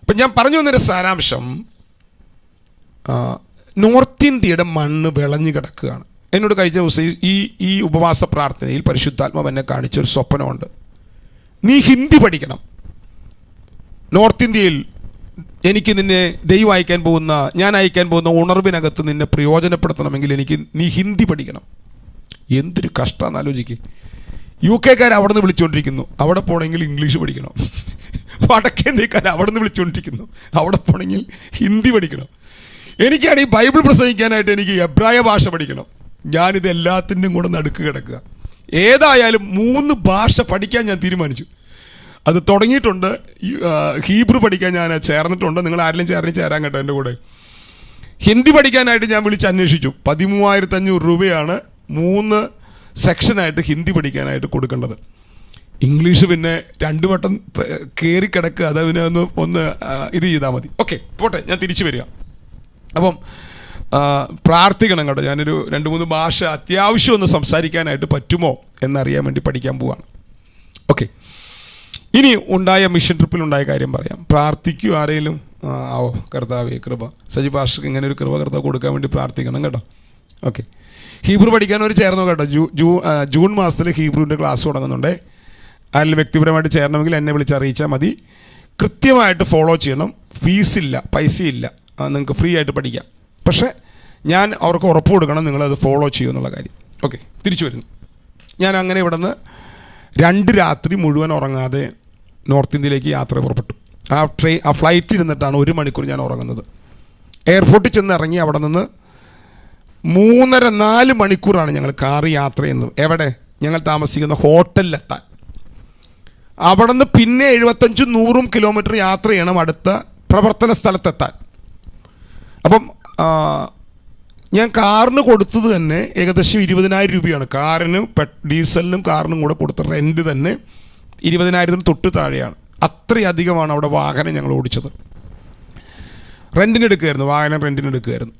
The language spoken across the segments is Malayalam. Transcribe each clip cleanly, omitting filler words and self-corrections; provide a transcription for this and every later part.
അപ്പം ഞാൻ പറഞ്ഞു വന്നൊരു സാരാംശം, നോർത്ത് ഇന്ത്യയുടെ മണ്ണ് വിളഞ്ഞു കിടക്കുകയാണ്. എന്നോട് കഴിഞ്ഞ ദിവസം ഈ ഉപവാസ പ്രാർത്ഥനയിൽ പരിശുദ്ധാത്മാവ് എന്നെ കാണിച്ചൊരു സ്വപ്നമുണ്ട്. നീ ഹിന്ദി പഠിക്കണം. നോർത്ത് ഇന്ത്യയിൽ എനിക്ക് നിന്നെ ദൈവം അയക്കാൻ പോകുന്ന, ഞാൻ അയക്കാൻ പോകുന്ന ഉണർവിനകത്ത് നിന്നെ പ്രയോജനപ്പെടുത്തണമെങ്കിൽ നീ ഹിന്ദി പഠിക്കണം. എന്തൊരു കഷ്ടമാണെന്ന് ആലോചിക്കുക. UK-കാർ അവിടെ നിന്ന് വിളിച്ചുകൊണ്ടിരിക്കുന്നു, അവിടെ പോകണമെങ്കിൽ ഇംഗ്ലീഷ് പഠിക്കണം. വടക്കേന്ത്യക്കാർ അവിടെ നിന്ന് വിളിച്ചുകൊണ്ടിരിക്കുന്നു, അവിടെ പോകണമെങ്കിൽ ഹിന്ദി പഠിക്കണം. എനിക്കാണ് ഈ ബൈബിൾ പ്രസംഗിക്കാനായിട്ട് എനിക്ക് എബ്രായ ഭാഷ പഠിക്കണം. ഞാനിത് എല്ലാത്തിൻ്റെയും കൂടെ നടുക്ക് കിടക്കുക. ഏതായാലും 3 ഭാഷ പഠിക്കാൻ ഞാൻ തീരുമാനിച്ചു. അത് തുടങ്ങിയിട്ടുണ്ട്. ഹീബ്രു പഠിക്കാൻ ഞാൻ ചേർന്നിട്ടുണ്ട്. നിങ്ങൾ ആരെങ്കിലും ചേരാൻ കേട്ടോ എൻ്റെ കൂടെ. ഹിന്ദി പഠിക്കാനായിട്ട് ഞാൻ അന്വേഷിച്ചു. 13,500 രൂപയാണ് 3 സെക്ഷനായിട്ട് ഹിന്ദി പഠിക്കാനായിട്ട് കൊടുക്കേണ്ടത്. ഇംഗ്ലീഷ് പിന്നെ 2 വട്ടം കയറി കിടക്കുക. അതതിനെ ഒന്ന് ഇത് ചെയ്താൽ മതി. ഓക്കെ, പോട്ടെ, ഞാൻ തിരിച്ചു വരിക. അപ്പം പ്രാർത്ഥിക്കണം കേട്ടോ. ഞാനൊരു 2-3 ഭാഷ അത്യാവശ്യം ഒന്ന് സംസാരിക്കാനായിട്ട് പറ്റുമോ എന്നറിയാൻ വേണ്ടി പഠിക്കാൻ പോവാണ്. ഓക്കെ, ഇനി ഉണ്ടായ മിഷൻ ട്രിപ്പിലുണ്ടായ കാര്യം പറയാം. പ്രാർത്ഥിക്കൂ ആരെങ്കിലും. കർത്താവേ കൃപ, സജി ഭാഷക്ക് ഇങ്ങനെ ഒരു കൃപ കർത്താവ് കൊടുക്കാൻ വേണ്ടി പ്രാർത്ഥിക്കണം കേട്ടോ. ഓക്കെ, ഹീബ്രു പഠിക്കാനവർ ചേർന്നു കേട്ടോ. ജൂൺ മാസത്തിൽ ഹീബ്രുവിൻ്റെ ക്ലാസ് തുടങ്ങുന്നുണ്ട്. അതിൽ വ്യക്തിപരമായിട്ട് ചേരണമെങ്കിൽ എന്നെ വിളിച്ചറിയിച്ചാൽ മതി. കൃത്യമായിട്ട് ഫോളോ ചെയ്യണം. ഫീസില്ല, പൈസയില്ല, നിങ്ങൾക്ക് ഫ്രീ ആയിട്ട് പഠിക്കാം. പക്ഷേ ഞാൻ അവർക്ക് ഉറപ്പ് കൊടുക്കണം നിങ്ങളത് ഫോളോ ചെയ്യുമെന്നുള്ള കാര്യം. ഓക്കെ, തിരിച്ചു വരുന്നു. ഞാൻ അങ്ങനെ ഇവിടെ നിന്ന് 2 രാത്രി മുഴുവൻ ഉറങ്ങാതെ നോർത്ത് ഇന്ത്യയിലേക്ക് യാത്ര പുറപ്പെട്ടു. ആ ഫ്ലൈറ്റിൽ ഇരുന്നിട്ടാണ് 1 മണിക്കൂർ ഞാൻ ഉറങ്ങുന്നത്. എയർപോർട്ടിൽ ചെന്ന് ഇറങ്ങി അവിടെ നിന്ന് 3.5-4 മണിക്കൂറാണ് ഞങ്ങൾ കാറ് യാത്ര ചെയ്യുന്നത്. എവിടെ? ഞങ്ങൾ താമസിക്കുന്ന ഹോട്ടലിലെത്താൻ. അവിടെ നിന്ന് പിന്നെ 75-100 കിലോമീറ്റർ യാത്ര ചെയ്യണം അടുത്ത പ്രവർത്തന സ്ഥലത്തെത്താൻ. അപ്പം ഞാൻ കാറിന് കൊടുത്തത് തന്നെ ഏകദേശം 20,000 രൂപയാണ്. കാറിന് ഡീസലിനും കാറിനും കൂടെ കൊടുത്ത റെൻറ്റ് തന്നെ 20,000 തൊട്ട് താഴെയാണ്. അത്രയധികമാണ് അവിടെ വാഹനം ഞങ്ങൾ ഓടിച്ചത്. റെൻറ്റിനെടുക്കുകയായിരുന്നു, വാഹനം റെൻറ്റിനെടുക്കുകയായിരുന്നു.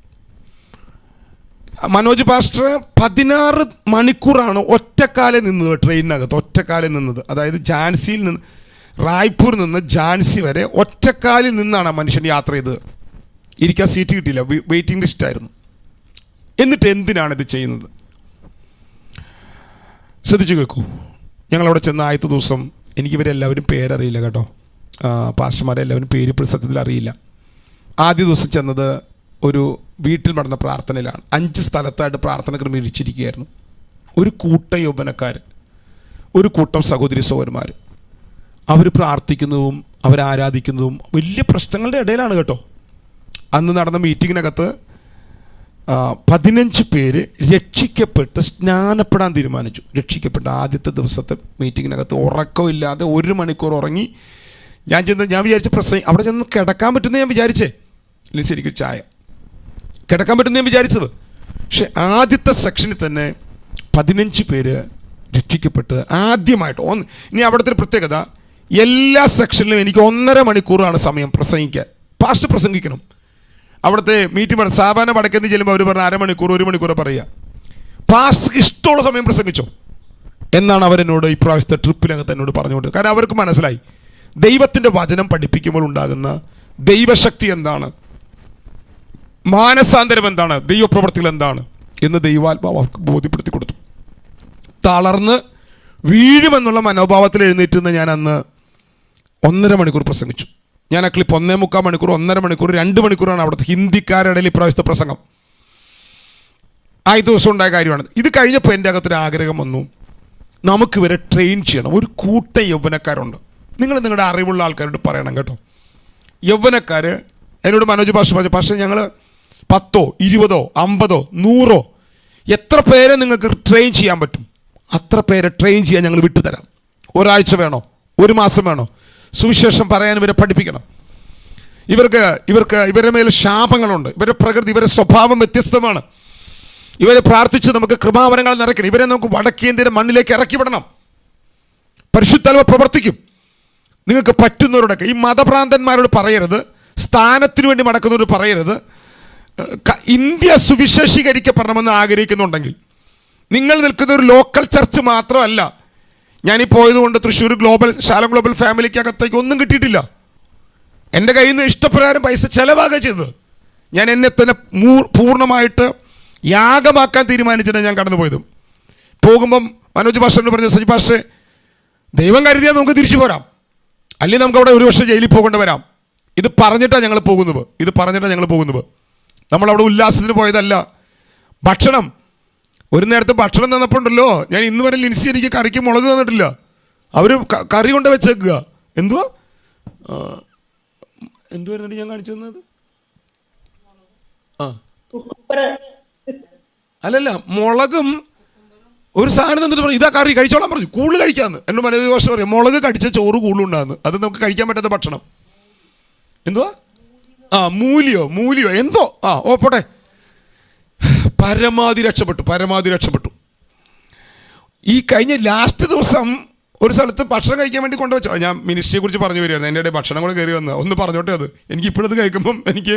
മനോജ് പാസ്റ്റർ 16 മണിക്കൂറാണ് ഒറ്റക്കാലിൽ നിന്നത്, ട്രെയിനിനകത്ത് ഒറ്റക്കാലിൽ നിന്നത്. അതായത് ഝാൻസിയിൽ നിന്ന്, റായ്പൂർ നിന്ന് ഝാൻസി വരെ ഒറ്റക്കാലിൽ നിന്നാണ് ആ മനുഷ്യൻ യാത്ര ചെയ്തത്. ഇരിക്കാൻ സീറ്റ് കിട്ടിയില്ല, വെയിറ്റിംഗ് ലിസ്റ്റായിരുന്നു. എന്നിട്ട് എന്തിനാണിത് ചെയ്യുന്നത്? ശ്രദ്ധിച്ചു കേൾക്കൂ. ഞങ്ങളവിടെ ചെന്ന ആദ്യത്തെ ദിവസം എനിക്കിവരെല്ലാവരും പേരറിയില്ല കേട്ടോ. പാസ്റ്റർമാരെ എല്ലാവരും പേര് ഇപ്പോൾ സത്യത്തിൽ അറിയില്ല. ആദ്യ ദിവസം ചെന്നത് ഒരു വീട്ടിൽ നടന്ന പ്രാർത്ഥനയിലാണ്. 5 സ്ഥലത്തായിട്ട് പ്രാർത്ഥന ക്രമീകരിച്ചിരിക്കുകയായിരുന്നു. ഒരു കൂട്ടം യൗവനക്കാർ, ഒരു കൂട്ടം സഹോദരി സഹോദരന്മാർ, അവർ പ്രാർത്ഥിക്കുന്നതും അവരാരാധിക്കുന്നതും വലിയ പ്രശ്നങ്ങളുടെ ഇടയിലാണ് കേട്ടോ. അന്ന് നടന്ന മീറ്റിങ്ങിനകത്ത് 15 പേര് രക്ഷിക്കപ്പെട്ട് സ്നാനപ്പെടാൻ തീരുമാനിച്ചു. രക്ഷിക്കപ്പെട്ട ആദ്യത്തെ ദിവസത്തെ മീറ്റിങ്ങിനകത്ത് ഉറക്കമില്ലാതെ 1 മണിക്കൂർ ഉറങ്ങി. ഞാൻ വിചാരിച്ച അവിടെ ചെന്ന് കിടക്കാൻ പറ്റുന്ന ഞാൻ വിചാരിച്ചേ. ഇല്ല, ശരിക്കും ചായ കിടക്കാൻ പറ്റുന്ന ഞാൻ വിചാരിച്ചത്. പക്ഷെ ആദ്യത്തെ സെക്ഷനിൽ തന്നെ 15 പേര് രക്ഷിക്കപ്പെട്ട് ആദ്യമായിട്ട്. ഇനി അവിടുത്തെ ഒരു പ്രത്യേകത, എല്ലാ സെക്ഷനിലും എനിക്ക് 1.5 മണിക്കൂറാണ് സമയം പ്രസംഗിക്കാൻ. പാസ്റ്റ് പ്രസംഗിക്കണം. അവിടുത്തെ മീറ്റിംഗ് സാധാരണ വടക്കെന്ന് ചെല്ലുമ്പോൾ അവർ പറഞ്ഞ 1/2 മണിക്കൂർ 1 മണിക്കൂർ പറയുക. പാസ്റ്റർക്ക് ഇഷ്ടമുള്ള സമയം പ്രസംഗിച്ചോ എന്നാണ് അവരെന്നോട് ഇപ്രാവശ്യത്തെ ട്രിപ്പിനകത്ത് എന്നോട് പറഞ്ഞുകൊണ്ട്. കാരണം അവർക്ക് മനസ്സിലായി ദൈവത്തിൻ്റെ വചനം പഠിപ്പിക്കുമ്പോൾ ഉണ്ടാകുന്ന ദൈവശക്തി എന്താണ്, മാനസാന്തരം എന്താണ്, ദൈവപ്രവർത്തികൾ എന്താണ് എന്ന് ദൈവാത്മാവ് അവർക്ക് ബോധ്യപ്പെടുത്തി കൊടുത്തു. തളർന്ന് വീഴുമെന്നുള്ള മനോഭാവത്തിൽ എഴുന്നേറ്റുന്ന ഞാൻ അന്ന് 1.5 മണിക്കൂർ പ്രസംഗിച്ചു. ഞാൻ ആ ക്ലിപ്പ് 1.25 മണിക്കൂർ, 1.5 മണിക്കൂർ, 2 മണിക്കൂറാണ് അവിടുത്തെ ഹിന്ദിക്കാരുടെ ഇടയിൽ ഇപ്രാവശ്യത്തെ പ്രസംഗം. ആദ്യ ദിവസം ഉണ്ടായ കാര്യമാണ്. ഇത് കഴിഞ്ഞപ്പോൾ എൻ്റെ അകത്തൊരു ആഗ്രഹം വന്നു, നമുക്കിവരെ ട്രെയിൻ ചെയ്യണം. ഒരു കൂട്ടം യൗവനക്കാരുണ്ട്. നിങ്ങൾ നിങ്ങളുടെ അറിവുള്ള ആൾക്കാരോട് പറയണം കേട്ടോ. യൗവനക്കാർ എന്നോട് മനോജ് പക്ഷേ ഞങ്ങൾ 10, 20, 50, 100 എത്ര പേരെ നിങ്ങൾക്ക് ട്രെയിൻ ചെയ്യാൻ പറ്റും അത്ര പേരെ ട്രെയിൻ ചെയ്യാൻ ഞങ്ങൾ വിട്ടുതരാം. 1 ആഴ്ച വേണോ, 1 മാസം വേണോ, സുവിശേഷം പറയാൻ ഇവരെ പഠിപ്പിക്കണം. ഇവരുടെ മേൽ ശാപങ്ങളുണ്ട്. ഇവരുടെ പ്രകൃതി, ഇവരുടെ സ്വഭാവം വ്യത്യസ്തമാണ്. ഇവരെ പ്രാർത്ഥിച്ച് നമുക്ക് കൃപാവരങ്ങൾ നിറയ്ക്കണം. ഇവരെ നമുക്ക് വടക്കേന്ത്യയുടെ മണ്ണിലേക്ക് ഇറക്കി വിടണം. പരിശുദ്ധാത്മാവ് പ്രവർത്തിക്കും. നിങ്ങൾക്ക് പറ്റുന്നവരോടൊക്കെ, ഈ മതഭ്രാന്തന്മാരോട് പറയരുത്, സ്ഥാനത്തിന് വേണ്ടി മടക്കുന്നവരോട് പറയരുത്. ഇന്ത്യ സുവിശേഷീകരിക്കപ്പെടണമെന്ന് ആഗ്രഹിക്കുന്നുണ്ടെങ്കിൽ നിങ്ങൾ നിൽക്കുന്ന ഒരു ലോക്കൽ ചർച്ച് മാത്രമല്ല. ഞാനീ പോയതുകൊണ്ട് തൃശ്ശൂർ ശാലം ഗ്ലോബൽ ഫാമിലിക്കകത്തേക്ക് ഒന്നും കിട്ടിയിട്ടില്ല. എൻ്റെ കയ്യിൽ നിന്ന് ഇഷ്ടപ്രകാരം പൈസ ചിലവാകുക ചെയ്തത്. ഞാൻ എന്നെ തന്നെ പൂർണ്ണമായിട്ട് യാഗമാക്കാൻ തീരുമാനിച്ചിട്ടാണ് ഞാൻ കടന്നു പോയത്. പോകുമ്പം മനോജ് പാസ്റ്ററിനോട് പറഞ്ഞു, സജി പാസ്റ്റേ, ദൈവം കരുതിയാൽ നമുക്ക് തിരിച്ചു പോരാം, അല്ലെങ്കിൽ നമുക്ക് അവിടെ ഒരു വർഷം ജയിലിൽ പോകേണ്ടി വരാം. ഇത് പറഞ്ഞിട്ടാണ് ഞങ്ങൾ പോകുന്നത്. നമ്മളവിടെ ഉല്ലാസത്തിന് പോയതല്ല. ഭക്ഷണം, ഒരു നേരത്തെ ഭക്ഷണം തന്നപ്പോണ്ടല്ലോ, ഞാൻ ഇന്ന് വരെ ലിൻസി എനിക്ക് കറിക്ക് മുളക് തന്നിട്ടില്ല. അവർ കറി കൊണ്ട് വെച്ചേക്കുക. എന്തുവായിരുന്നു ഞാൻ കാണിച്ചു തന്നത്? അല്ലല്ല, മുളകും ഒരു സാധനം തന്നിട്ട് പറഞ്ഞു, ഇതാ കറി, കഴിച്ചോളാൻ പറഞ്ഞു. കൂടുതൽ കഴിക്കാമെന്ന് എൻ്റെ മനോജ് ഭാഷ പറയും. മുളക് കടിച്ച ചോറ് കൂടുതലുണ്ടാകുന്നു, അത് നമുക്ക് കഴിക്കാൻ പറ്റാത്ത ഭക്ഷണം. മൂലിയോ എന്തോ പോട്ടെ. പരമാവധി രക്ഷപ്പെട്ടു. ഈ കഴിഞ്ഞ ലാസ്റ്റ് ദിവസം ഒരു സ്ഥലത്ത് ഭക്ഷണം കഴിക്കാൻ വേണ്ടി കൊണ്ടുവച്ചോ. ഞാൻ മിനിസ്ട്രിയെ കുറിച്ച് പറഞ്ഞു വരികയായിരുന്നു, എൻ്റെ ഇടയിൽ ഭക്ഷണം കൂടെ കയറി വന്നത്. ഒന്ന് പറഞ്ഞോട്ടെ, അത് എനിക്ക് ഇപ്പോഴത് കഴിക്കുമ്പം എനിക്ക്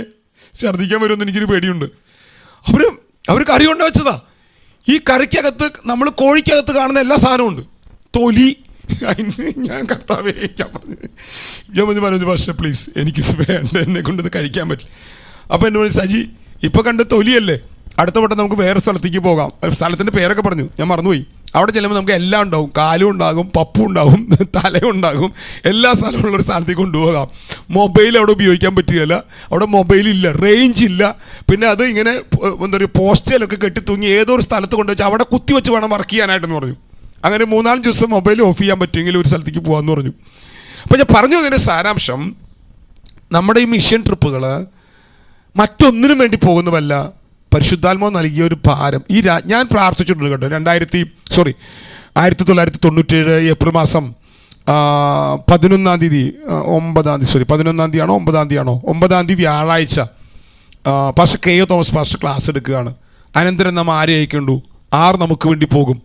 ഛർദ്ദിക്കാൻ വരുമെന്ന് എനിക്കൊരു പേടിയുണ്ട്. അവർ കറി കൊണ്ടുവച്ചതാ. ഈ കറിക്കകത്ത്, നമ്മൾ കോഴിക്കകത്ത് കാണുന്ന എല്ലാ സാധനവും ഉണ്ട്. തൊലി. ഞാൻ കർത്താവേ, ഞാൻ പറഞ്ഞു പക്ഷേ പ്ലീസ് എനിക്ക് വേണ്ട, എന്നെ കൊണ്ടിത് കഴിക്കാൻ പറ്റില്ല. അപ്പോൾ എന്നെ പറഞ്ഞു, സജി ഇപ്പോൾ കണ്ട തൊലിയല്ലേ, അടുത്ത വട്ടം നമുക്ക് വേറെ സ്ഥലത്തേക്ക് പോകാം. സ്ഥലത്തിൻ്റെ പേരൊക്കെ പറഞ്ഞു, ഞാൻ മറന്നുപോയി. അവിടെ ചെല്ലുമ്പോൾ നമുക്ക് എല്ലാം ഉണ്ടാവും, കാലും ഉണ്ടാകും, പപ്പും ഉണ്ടാകും, തലയും ഉണ്ടാകും, എല്ലാ സ്ഥലമുള്ള ഒരു സ്ഥലത്തേക്ക് കൊണ്ടുപോകാം. മൊബൈൽ അവിടെ ഉപയോഗിക്കാൻ പറ്റുകയില്ല, അവിടെ മൊബൈലില്ല, റേഞ്ച് ഇല്ല. പിന്നെ അത് ഇങ്ങനെ എന്താ പറയുക, പോസ്റ്റേലൊക്കെ കെട്ടി തൂങ്ങി ഏതോ ഒരു സ്ഥലത്ത് കൊണ്ടുവച്ച് അവിടെ കുത്തിവെച്ച് വേണം വർക്ക് ചെയ്യാനായിട്ടെന്ന് പറഞ്ഞു. അങ്ങനെ 3-4 ദിവസം മൊബൈൽ ഓഫ് ചെയ്യാൻ പറ്റുമെങ്കിൽ ഒരു സ്ഥലത്തേക്ക് പോകാമെന്ന് പറഞ്ഞു. അപ്പോൾ ഞാൻ പറഞ്ഞു അതിൻ്റെ സാരാംശം, നമ്മുടെ ഈ മിഷൻ ട്രിപ്പുകൾ മറ്റൊന്നിനും വേണ്ടി പോകുന്നതല്ല, പരിശുദ്ധാത്മാവ് നൽകിയ ഒരു ഭാരം. ഞാൻ പ്രാർത്ഥിച്ചിട്ടുണ്ട് കേട്ടോ. 1997 ഏപ്രിൽ മാസം 11-ാം തീയതി 9-ാം തീയതി വ്യാഴാഴ്ച പാസ്റ്റർ കെ.ഒ. തോമസ് പാസ്റ്റർ ക്ലാസ് എടുക്കുകയാണ്. അനന്തരം നാം ആരെ അയക്കണ്ടു, ആർ നമുക്ക് വേണ്ടി പോകും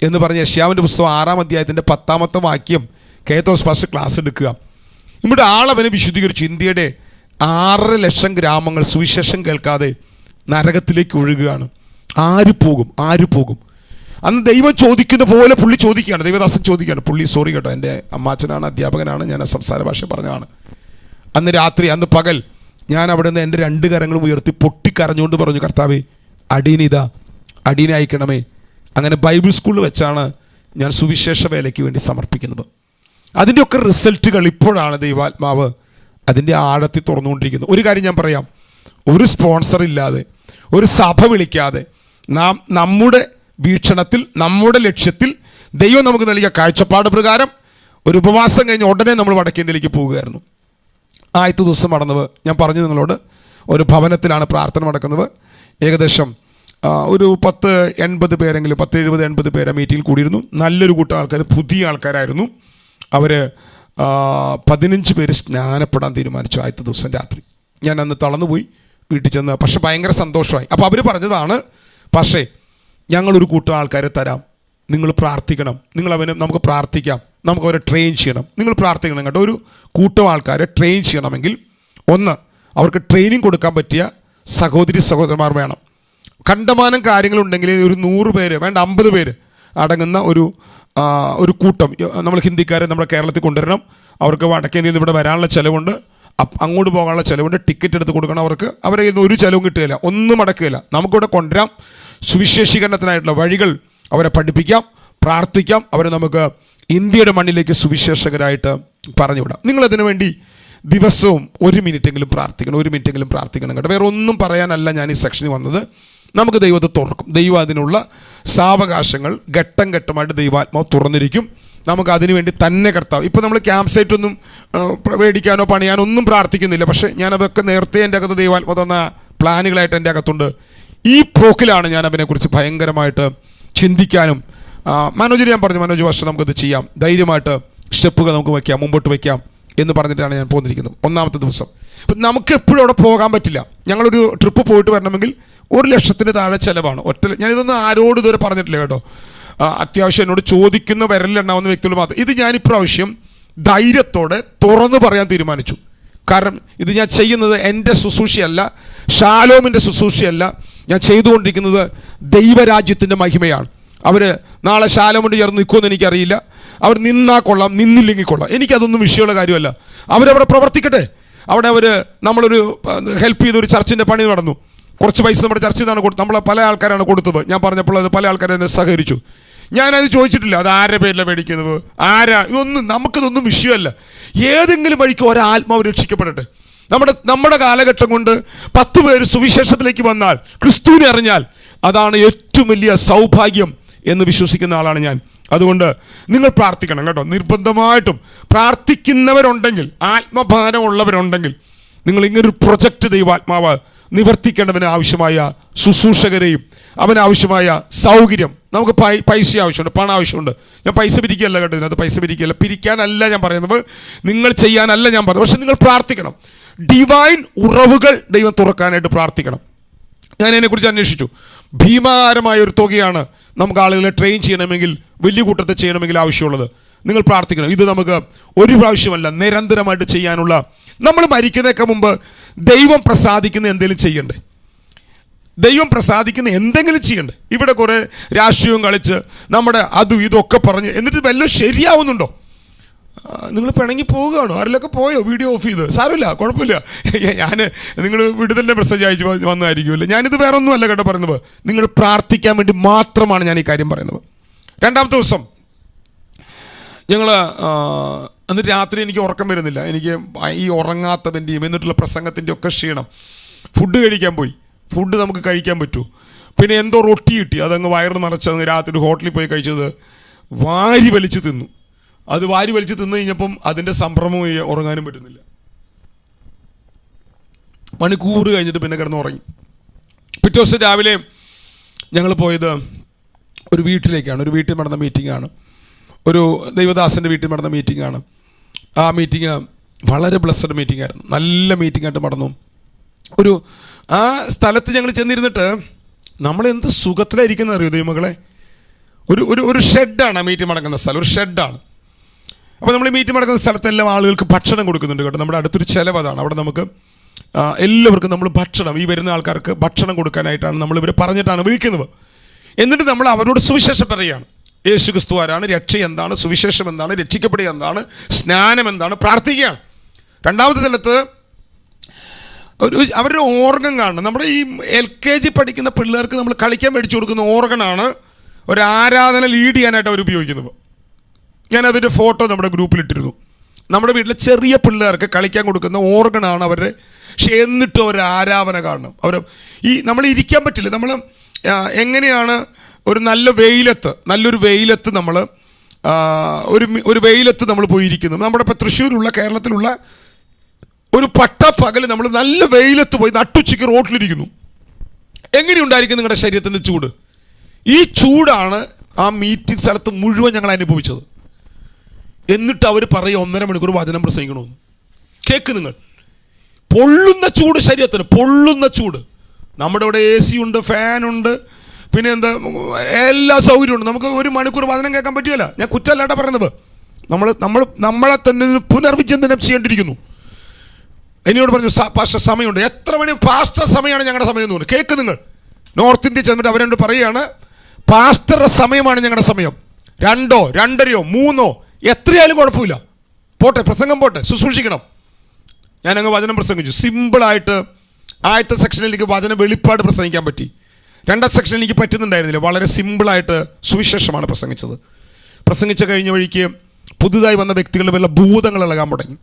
എന്ന് പറഞ്ഞ യെശയ്യാവിൻ്റെ പുസ്തകം 6-ാം അധ്യായത്തിൻ്റെ 10-ാമത്തെ വാക്യം കെ.ഒ. തോമസ് പാസ്റ്റർ ക്ലാസ് എടുക്കുക. ഇവിടെ ആളവനെ വിശുദ്ധീകരിച്ചു. ഇന്ത്യയുടെ 6.5 ലക്ഷം ഗ്രാമങ്ങൾ സുവിശേഷം കേൾക്കാതെ നരകത്തിലേക്ക് ഒഴുകുകയാണ്. ആര് പോകും? അന്ന് ദൈവം ചോദിക്കുന്ന പോലെ പുള്ളി ചോദിക്കുകയാണ്, ദൈവദാസൻ ചോദിക്കുകയാണ്. പുള്ളി, സോറി കേട്ടോ, എൻ്റെ അമ്മാച്ചനാണ്, അധ്യാപകനാണ്, ഞാൻ സംസാര ഭാഷ പറഞ്ഞതാണ്. അന്ന് പകൽ ഞാൻ അവിടെ നിന്ന് എൻ്റെ 2 കരങ്ങളും ഉയർത്തി പൊട്ടിക്കരഞ്ഞുകൊണ്ട് പറഞ്ഞു, കർത്താവേ, അടീനെ അയക്കണമേ. അങ്ങനെ ബൈബിൾ സ്കൂളിൽ വെച്ചാണ് ഞാൻ സുവിശേഷ വേലയ്ക്ക് വേണ്ടി സമർപ്പിക്കുന്നത്. അതിൻ്റെയൊക്കെ റിസൾട്ടുകൾ ഇപ്പോഴാണ് ദൈവാത്മാവ് അതിൻ്റെ ആഴത്തിൽ തുറന്നുകൊണ്ടിരിക്കുന്നത്. ഒരു കാര്യം ഞാൻ പറയാം, ഒരു സ്പോൺസർ ഇല്ലാതെ, ഒരു സഭ വിളിക്കാതെ, നാം നമ്മുടെ വീക്ഷണത്തിൽ, നമ്മുടെ ലക്ഷ്യത്തിൽ ദൈവം നമുക്ക് നൽകിയ കാഴ്ചപ്പാട് പ്രകാരം ഒരു ഉപവാസം കഴിഞ്ഞ് ഉടനെ നമ്മൾ വടക്കേന്ത്യയിലേക്ക് പോവുകയായിരുന്നു. ആദ്യത്തെ ദിവസം നടന്നത് ഞാൻ പറഞ്ഞു നിങ്ങളോട്, ഒരു ഭവനത്തിലാണ് പ്രാർത്ഥന നടക്കുന്നത്. ഏകദേശം ഒരു 10-80 പേരെങ്കിലും, 10-70-80 പേരെ മീറ്റിങ്ങിൽ കൂടിയിരുന്നു. നല്ലൊരു കൂട്ടം ആൾക്കാർ, പുതിയ ആൾക്കാരായിരുന്നു. അവർ 15 പേര് സ്നാനപ്പെടാൻ തീരുമാനിച്ചു ആദ്യത്തെ ദിവസം രാത്രി. ഞാൻ അന്ന് തളർന്നുപോയി, വീട്ടിൽ ചെന്ന്. പക്ഷെ ഭയങ്കര സന്തോഷമായി. അപ്പോൾ അവർ പറഞ്ഞതാണ്, പക്ഷേ ഞങ്ങളൊരു കൂട്ടം ആൾക്കാരെ തരാം, നിങ്ങൾ പ്രാർത്ഥിക്കണം, നമുക്ക് പ്രാർത്ഥിക്കാം, നമുക്ക് അവരെ ട്രെയിൻ ചെയ്യണം, നിങ്ങൾ പ്രാർത്ഥിക്കണം കേട്ടോ. ഒരു കൂട്ടം ആൾക്കാരെ ട്രെയിൻ ചെയ്യണമെങ്കിൽ ഒന്ന്, അവർക്ക് ട്രെയിനിങ് കൊടുക്കാൻ പറ്റിയ സഹോദരന്മാർ വേണം. കണ്ടമാനം കാര്യങ്ങളുണ്ടെങ്കിൽ ഒരു 100 പേര് വേണ്ട, 50 പേര് അടങ്ങുന്ന ഒരു കൂട്ടം നമ്മൾ ഹിന്ദിക്കാരെ നമ്മുടെ കേരളത്തിൽ കൊണ്ടുവരണം. അവർക്ക് വടക്കേന്ത്യയിൽ നിന്ന് ഇവിടെ വരാനുള്ള ചിലവുണ്ട്, അങ്ങോട്ട് പോകാനുള്ള ചിലവുണ്ട്, ടിക്കറ്റ് എടുത്ത് കൊടുക്കണം അവർക്ക്. അവരെ ഇന്ന് ഒരു ചിലവും കിട്ടുകയില്ല, ഒന്നും അടക്കുകയില്ല. നമുക്കിവിടെ കൊണ്ടുവരാം, സുവിശേഷീകരണത്തിനായിട്ടുള്ള വഴികൾ അവരെ പഠിപ്പിക്കാം, പ്രാർത്ഥിക്കാം, അവരെ നമുക്ക് ഇന്ത്യയുടെ മണ്ണിലേക്ക് സുവിശേഷകരായിട്ട് പറഞ്ഞുവിടാം. നിങ്ങളതിനു വേണ്ടി ദിവസവും 1 മിനിറ്റെങ്കിലും പ്രാർത്ഥിക്കണം കേട്ടോ. വേറെ ഒന്നും പറയാനല്ല ഞാൻ ഈ സെക്ഷനിൽ വന്നത്. നമുക്ക് ദൈവത്തെ തുറക്കും. ദൈവം അതിനുള്ള സാവകാശങ്ങൾ ഘട്ടം ഘട്ടമായിട്ട് ദൈവാത്മാവ് തുറന്നിരിക്കും. നമുക്ക് അതിനു വേണ്ടി തന്നെ കർത്താവ്, ഇപ്പോൾ നമ്മൾ ക്യാമ്പ് സൈറ്റ് ഒന്നും മേടിക്കാനോ പണിയാനോ ഒന്നും പ്രാർത്ഥിക്കുന്നില്ല. പക്ഷേ ഞാനതൊക്കെ നേരത്തെ എൻ്റെ അകത്ത് ദൈവാത്മാവ് തന്ന പ്ലാനുകളായിട്ട് എൻ്റെ അകത്തുണ്ട്. ഈ പോക്കിലാണ് ഞാൻ അതിനെക്കുറിച്ച് ഭയങ്കരമായിട്ട് ചിന്തിക്കാനും. മനോജിന് ഞാൻ പറഞ്ഞു, മനോജ് വർഷം നമുക്കത് ചെയ്യാം, ധൈര്യമായിട്ട് സ്റ്റെപ്പുകൾ നമുക്ക് വയ്ക്കാം, മുമ്പോട്ട് വയ്ക്കാം എന്ന് പറഞ്ഞിട്ടാണ് ഞാൻ പോന്നിരിക്കുന്നത്. 1-ാമത്തെ ദിവസം അപ്പം നമുക്ക് എപ്പോഴും അവിടെ പോകാൻ പറ്റില്ല. ഞങ്ങളൊരു ട്രിപ്പ് പോയിട്ട് വരണമെങ്കിൽ 1 ലക്ഷത്തിന് താഴെ ചിലവാണ്. ഞാനിതൊന്നും ആരോടും ഇതുവരെ പറഞ്ഞിട്ടില്ല കേട്ടോ. അത്യാവശ്യം എന്നോട് ചോദിക്കുന്ന വിരലിലുണ്ടാവുന്ന വ്യക്തികൾ മാത്രം. ഇത് ഞാൻ ഇപ്രാവശ്യം ധൈര്യത്തോടെ തുറന്നു പറയാൻ തീരുമാനിച്ചു. കാരണം ഇത് ഞാൻ ചെയ്യുന്നത് എൻ്റെ ശുശ്രൂഷയല്ല, ഷാലോമിൻ്റെ ശുശ്രൂഷയല്ല. ഞാൻ ചെയ്തുകൊണ്ടിരിക്കുന്നത് ദൈവരാജ്യത്തിൻ്റെ മഹിമയാണ്. അവർ നാളെ ഷാലോമിൻ്റെ ചേർന്ന് നിൽക്കുമെന്ന് എനിക്കറിയില്ല. അവർ നിന്നാൽ കൊള്ളാം, നിന്നില്ലെങ്കിൽ കൊള്ളാം, എനിക്കതൊന്നും വിഷയമുള്ള കാര്യമല്ല. അവരവിടെ പ്രവർത്തിക്കട്ടെ. അവിടെ നമ്മളൊരു ഹെൽപ്പ് ചെയ്തൊരു ചർച്ചിൻ്റെ പണി നടന്നു. കുറച്ച് പൈസ നമ്മുടെ ചർച്ചിൽ നിന്നാണ് നമ്മളെ പല ആൾക്കാരാണ് കൊടുത്തത്. ഞാൻ പറഞ്ഞപ്പോൾ അത് പല ആൾക്കാരെ എന്നെ സഹകരിച്ചു. ഞാനത് ചോദിച്ചിട്ടില്ല അത് ആരുടെ പേരിലാണ് മേടിക്കുന്നത്, നമുക്കിതൊന്നും വിഷയമല്ല. ഏതെങ്കിലും വഴിക്ക് ഒരാത്മാവ് രക്ഷിക്കപ്പെടട്ടെ. നമ്മുടെ കാലഘട്ടം കൊണ്ട് 10 പേര് സുവിശേഷത്തിലേക്ക് വന്നാൽ, ക്രിസ്തുവിനെ അറിഞ്ഞാൽ, അതാണ് ഏറ്റവും വലിയ സൗഭാഗ്യം എന്ന് വിശ്വസിക്കുന്ന ആളാണ് ഞാൻ. അതുകൊണ്ട് നിങ്ങൾ പ്രാർത്ഥിക്കണം കേട്ടോ. നിർബന്ധമായിട്ടും പ്രാർത്ഥിക്കുന്നവരുണ്ടെങ്കിൽ, ആത്മഭാരമുള്ളവരുണ്ടെങ്കിൽ, നിങ്ങൾ ഇങ്ങനൊരു പ്രൊജക്റ്റ് ദൈവാത്മാവ് നിവർത്തിക്കേണ്ടവന് ആവശ്യമായ ശുശ്രൂഷകരെയും അവനാവശ്യമായ സൗകര്യം, നമുക്ക് പൈസ ആവശ്യമുണ്ട്, പണം ആവശ്യമുണ്ട്. ഞാൻ പൈസ പിരിക്കുകയല്ല കേട്ടോ, ഇതിനകത്ത് പൈസ പിരിക്കുകയല്ല, പിരിക്കാനല്ല ഞാൻ പറയുന്നത്, നിങ്ങൾ ചെയ്യാനല്ല ഞാൻ പറയുന്നത്. പക്ഷെ നിങ്ങൾ പ്രാർത്ഥിക്കണം. ഡിവൈൻ ഉറവുകൾ ദൈവം തുറക്കാനായിട്ട് പ്രാർത്ഥിക്കണം. ഞാൻ അതിനെക്കുറിച്ച് അന്വേഷിച്ചു. ഭീമാകരമായ ഒരു തുകയാണ് നമുക്ക് ആളുകളെ ട്രെയിൻ ചെയ്യണമെങ്കിൽ, വലിയ കൂട്ടത്തെ ചെയ്യണമെങ്കിൽ ആവശ്യമുള്ളത്. നിങ്ങൾ പ്രാർത്ഥിക്കണം. ഇത് നമുക്ക് ഒരു പ്രാവശ്യമല്ല, നിരന്തരമായിട്ട് ചെയ്യാനുള്ള, നമ്മൾ മരിക്കുന്നതിനൊക്കെ മുമ്പ് ദൈവം പ്രസാദിക്കുന്ന എന്തെങ്കിലും ചെയ്യണ്ടേ? ദൈവം പ്രസാദിക്കുന്ന എന്തെങ്കിലും ചെയ്യണ്ടേ? ഇവിടെ കുറേ രാഷ്ട്രീയവും കളിച്ച് നമ്മുടെ അതും ഇതൊക്കെ പറഞ്ഞ് എന്നിട്ട് വല്ലതും ശരിയാവുന്നുണ്ടോ? നിങ്ങൾ പിണങ്ങി പോവുകയാണോ? ആരിലൊക്കെ പോയോ? വീഡിയോ ഓഫ് ചെയ്ത്? സാരമില്ല, കുഴപ്പമില്ല. ഞാൻ നിങ്ങൾ വിടുതലിൻ്റെ മെസ്സേജ് അയച്ച് വന്നതായിരിക്കുമല്ലോ. ഞാനിത് വേറെ ഒന്നും അല്ല കേട്ടോ പറയുന്നത്. നിങ്ങൾ പ്രാർത്ഥിക്കാൻ വേണ്ടി മാത്രമാണ് ഞാൻ ഈ കാര്യം പറയുന്നത്. രണ്ടാമത്തെ ദിവസം ഞങ്ങൾ എന്നിട്ട് രാത്രി എനിക്ക് ഉറക്കം വരുന്നില്ല. എനിക്ക് ഈ ഉറങ്ങാത്തതിൻ്റെയും എന്നിട്ടുള്ള പ്രസംഗത്തിൻ്റെ ഒക്കെ ക്ഷീണം. ഫുഡ് കഴിക്കാൻ പോയി. ഫുഡ് നമുക്ക് കഴിക്കാൻ പറ്റൂ. പിന്നെ എന്തോ റൊട്ടി കിട്ടി, അതങ്ങ് വയറ് നിറച്ചങ്ങ് രാത്രി ഹോട്ടലിൽ പോയി കഴിച്ചത് വാരി വലിച്ച് തിന്നു. അത് വാരി വലിച്ച് തിന്നു കഴിഞ്ഞപ്പം അതിൻ്റെ സംഭ്രമം ഉറങ്ങാനും പറ്റുന്നില്ല. മണിക്കൂർ കഴിഞ്ഞിട്ട് പിന്നെ കിടന്ന് ഉറങ്ങി. പിറ്റേ ദിവസം രാവിലെ ഞങ്ങൾ പോയത് ഒരു വീട്ടിലേക്കാണ്. ഒരു വീട്ടിൽ നടന്ന മീറ്റിംഗാണ്. ഒരു ദൈവദാസൻ്റെ വീട്ടിൽ നടന്ന മീറ്റിംഗാണ്. ആ മീറ്റിംഗ് വളരെ ബ്ലെസ്സഡ് മീറ്റിംഗ് ആയിരുന്നു. നല്ല മീറ്റിംഗ് ആയിട്ട് നടന്നു. ആ സ്ഥലത്ത് ഞങ്ങൾ ചെന്നിരുന്നിട്ട് നമ്മളെന്ത് സുഖത്തിലായിരിക്കുന്ന അറിയോ ദൈവമകളെ. ഒരു ഷെഡാണ് ആ മീറ്റിംഗ് നടക്കുന്ന സ്ഥലം, ഒരു ഷെഡാണ്. അപ്പോൾ നമ്മൾ ഈ മീറ്റിംഗ് നടക്കുന്ന സ്ഥലത്തെല്ലാം ആളുകൾക്ക് ഭക്ഷണം കൊടുക്കുന്നുണ്ട് കേട്ടോ. നമ്മുടെ അടുത്തൊരു ചിലവ് അതാണ്. അവിടെ നമുക്ക് എല്ലാവർക്കും നമ്മൾ ഭക്ഷണം, ഈ വരുന്ന ആൾക്കാർക്ക് ഭക്ഷണം കൊടുക്കാനായിട്ടാണ് നമ്മളിവർ പറഞ്ഞിട്ടാണ് വിളിക്കുന്നത്. എന്നിട്ട് നമ്മൾ അവരോട് സുവിശേഷം പറയുകയാണ്. യേശു ക്രിസ്തു ആരാണ്, രക്ഷ എന്താണ്, സുവിശേഷം എന്താണ്, രക്ഷിക്കപ്പെടുക എന്താണ്, സ്നാനം എന്താണ്, പ്രാർത്ഥിക്കുകയാണ്. രണ്ടാമത്തെ സ്ഥലത്ത് അവരുടെ ഓർഗൻ കാണണം. നമ്മുടെ ഈ LKG പഠിക്കുന്ന പിള്ളേർക്ക് നമ്മൾ കളിക്കാൻ മേടിച്ചു കൊടുക്കുന്ന ഓർഗനാണ് ഒരു ആരാധന ലീഡ് ചെയ്യാനായിട്ട് അവർ ഉപയോഗിക്കുന്നത്. ഞാൻ അതിൻ്റെ ഫോട്ടോ നമ്മുടെ ഗ്രൂപ്പിലിട്ടിരുന്നു. നമ്മുടെ വീട്ടിലെ ചെറിയ പിള്ളേർക്ക് കളിക്കാൻ കൊടുക്കുന്ന ഓർഗനാണ് അവരുടെ. പക്ഷെ എന്നിട്ടും അവർ ആരാധന കാണണം. നമ്മൾ ഇരിക്കാൻ പറ്റില്ല. നമ്മൾ എങ്ങനെയാണ് നല്ലൊരു വെയിലത്ത് നമ്മൾ ഒരു വെയിലത്ത് നമ്മൾ പോയിരിക്കുന്നത്. നമ്മുടെ ഇപ്പോൾ തൃശ്ശൂരുള്ള, കേരളത്തിലുള്ള ഒരു പകൽ നമ്മൾ നല്ല വെയിലത്ത് പോയി നട്ടുച്ചയ്ക്ക് റോട്ടിലിരിക്കുന്നു. എങ്ങനെയുണ്ടായിരിക്കും നിങ്ങളുടെ ശരീരത്തിൻ്റെ ചൂട്? ഈ ചൂടാണ് ആ മീറ്റിംഗ് സ്ഥലത്ത് മുഴുവൻ ഞങ്ങൾ അനുഭവിച്ചത്. എന്നിട്ട് അവർ പറയും 1.5 മണിക്കൂർ വചനം പ്രസംഗിക്കണമെന്ന്. കേൾക്ക് നിങ്ങൾ, പൊള്ളുന്ന ചൂട്, ശരീരത്തിന് പൊള്ളുന്ന ചൂട്. നമ്മുടെ ഇവിടെ AC ഉണ്ട്, ഫാനുണ്ട്, പിന്നെ എല്ലാ സൗകര്യമുണ്ട്. നമുക്ക് 1 മണിക്കൂർ വചനം കേൾക്കാൻ പറ്റിയല്ല. ഞാൻ കുറ്റമല്ലാട്ട പറയുന്നത്. നമ്മളെ തന്നെ പുനർവിചിന്തനം ചെയ്യേണ്ടിയിരിക്കുന്നു. എന്നോട് പറഞ്ഞു പാസ്റ്റർ സമയമുണ്ട്. എത്ര മണി പാസ്റ്റർ സമയമാണ് ഞങ്ങളുടെ സമയം എന്ന് പറഞ്ഞു. കേൾക്ക് നിങ്ങൾ, നോർത്ത് ഇന്ത്യ ചെന്നിട്ട് അവരോട് പറയുകയാണ്, പാസ്റ്ററുടെ സമയമാണ് ഞങ്ങളുടെ സമയം. 2, 2:30, 3 എത്രയായാലും കുഴപ്പമില്ല, പോട്ടെ, പ്രസംഗം പോട്ടെ, ശുശ്രൂഷിക്കണം. ഞാനങ്ങ് വചനം പ്രസംഗിച്ചു. സിമ്പിളായിട്ട് ആദ്യത്തെ സെക്ഷനിൽ എനിക്ക് വചനം വെളിപ്പാട് പ്രസംഗിക്കാൻ പറ്റി. രണ്ടാം സെക്ഷനിൽ എനിക്ക് പറ്റുന്നുണ്ടായിരുന്നില്ല. വളരെ സിമ്പിളായിട്ട് സുവിശേഷമാണ് പ്രസംഗിച്ചത്. പ്രസംഗിച്ച കഴിഞ്ഞ വഴിക്ക് പുതുതായി വന്ന വ്യക്തികളുടെ വല്ല ഭൂതങ്ങൾ ഇളകാൻ തുടങ്ങി.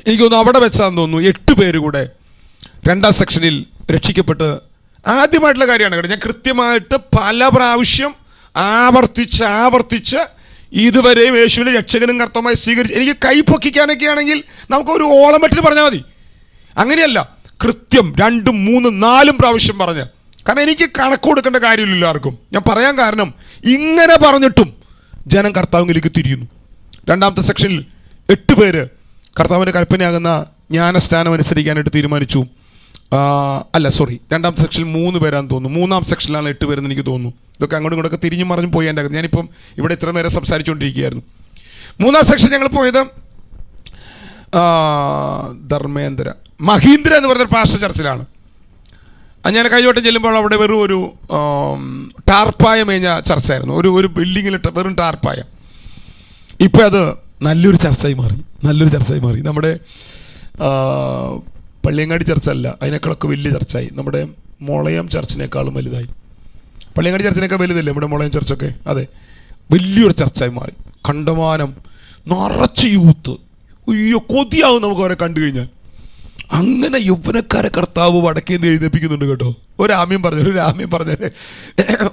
എനിക്ക് തോന്നുന്നു അവിടെ വെച്ചാന്ന് തോന്നുന്നു 8 പേര് കൂടെ രണ്ടാം സെക്ഷനിൽ രക്ഷിക്കപ്പെട്ട്. ആദ്യമായിട്ടുള്ള കാര്യമാണ് കേട്ടോ. ഞാൻ കൃത്യമായിട്ട് പല പ്രാവശ്യം ആവർത്തിച്ച് ഇതുവരെയും യേശുവിനെ രക്ഷകനും കർത്താവുമായി സ്വീകരിച്ച്, എനിക്ക് കൈ പൊക്കിക്കാനൊക്കെ ആണെങ്കിൽ നമുക്കൊരു ഓളമെറ്റിന് പറഞ്ഞാൽ മതി. അങ്ങനെയല്ല, കൃത്യം 2, 3, 4 പ്രാവശ്യം പറഞ്ഞ്. കാരണം എനിക്ക് കണക്ക് കൊടുക്കേണ്ട കാര്യമില്ല ആർക്കും. ഞാൻ പറയാൻ കാരണം, ഇങ്ങനെ പറഞ്ഞിട്ടും ജനം കർത്താവിലേക്ക് തിരിയുന്നു. രണ്ടാമത്തെ സെക്ഷനിൽ 8 പേര് കർത്താവിൻ്റെ കൽപ്പനയാകുന്ന ജ്ഞാനസ്ഥാനം അനുസരിക്കാനായിട്ട് തീരുമാനിച്ചു. രണ്ടാമത്തെ സെക്ഷനിൽ 3 പേരാന്ന് തോന്നുന്നു. മൂന്നാം സെക്ഷനിലാണ് 8 പേരെന്ന് എനിക്ക് തോന്നുന്നു. ഇതൊക്കെ അങ്ങോട്ടും ഇങ്ങോട്ടൊക്കെ തിരിഞ്ഞും മറിഞ്ഞും പോയി. എൻ്റെ ഞാനിപ്പം ഇവിടെ ഇത്ര നേരം സംസാരിച്ചുകൊണ്ടിരിക്കുകയായിരുന്നു. മൂന്നാം സെക്ഷൻ ഞങ്ങൾ പോയത് മഹീന്ദ്ര എന്ന് പറഞ്ഞ പാസ്റ്റർ ചർച്ചിലാണ്. ഞാൻ കഴിഞ്ഞവട്ടം ചെല്ലുമ്പോൾ അവിടെ വെറും ഒരു ടാർപ്പായ മേഞ്ഞ ചർച്ചായിരുന്നു. ഒരു ബിൽഡിങ്ങിൽ വെറും ടാർപ്പായ. ഇപ്പം അത് നല്ലൊരു ചർച്ചയായി മാറി. നമ്മുടെ പള്ളിയങ്ങാടി ചർച്ചല്ല, അതിനേക്കാളൊക്കെ വലിയ ചർച്ചായി. നമ്മുടെ മുളയം ചർച്ചിനേക്കാളും വലുതായി. പള്ളിയങ്ങാടി ചർച്ചിനേക്കാൾ വലുതല്ലേ നമ്മുടെ മുളയം ചർച്ചൊക്കെ? അതെ, വലിയൊരു ചർച്ചായി മാറി. കണ്ടമാനം നിറച്ച് യൂത്ത്. അയ്യോ, കൊതിയാവും നമുക്ക് അവരെ കണ്ടു കഴിഞ്ഞാൽ. അങ്ങനെ യൗവനക്കാരെ കർത്താവ് വടക്കേന്ന് എഴുന്നേൽപ്പിക്കുന്നുണ്ട് കേട്ടോ. ഒരാമ്യം പറഞ്ഞേ,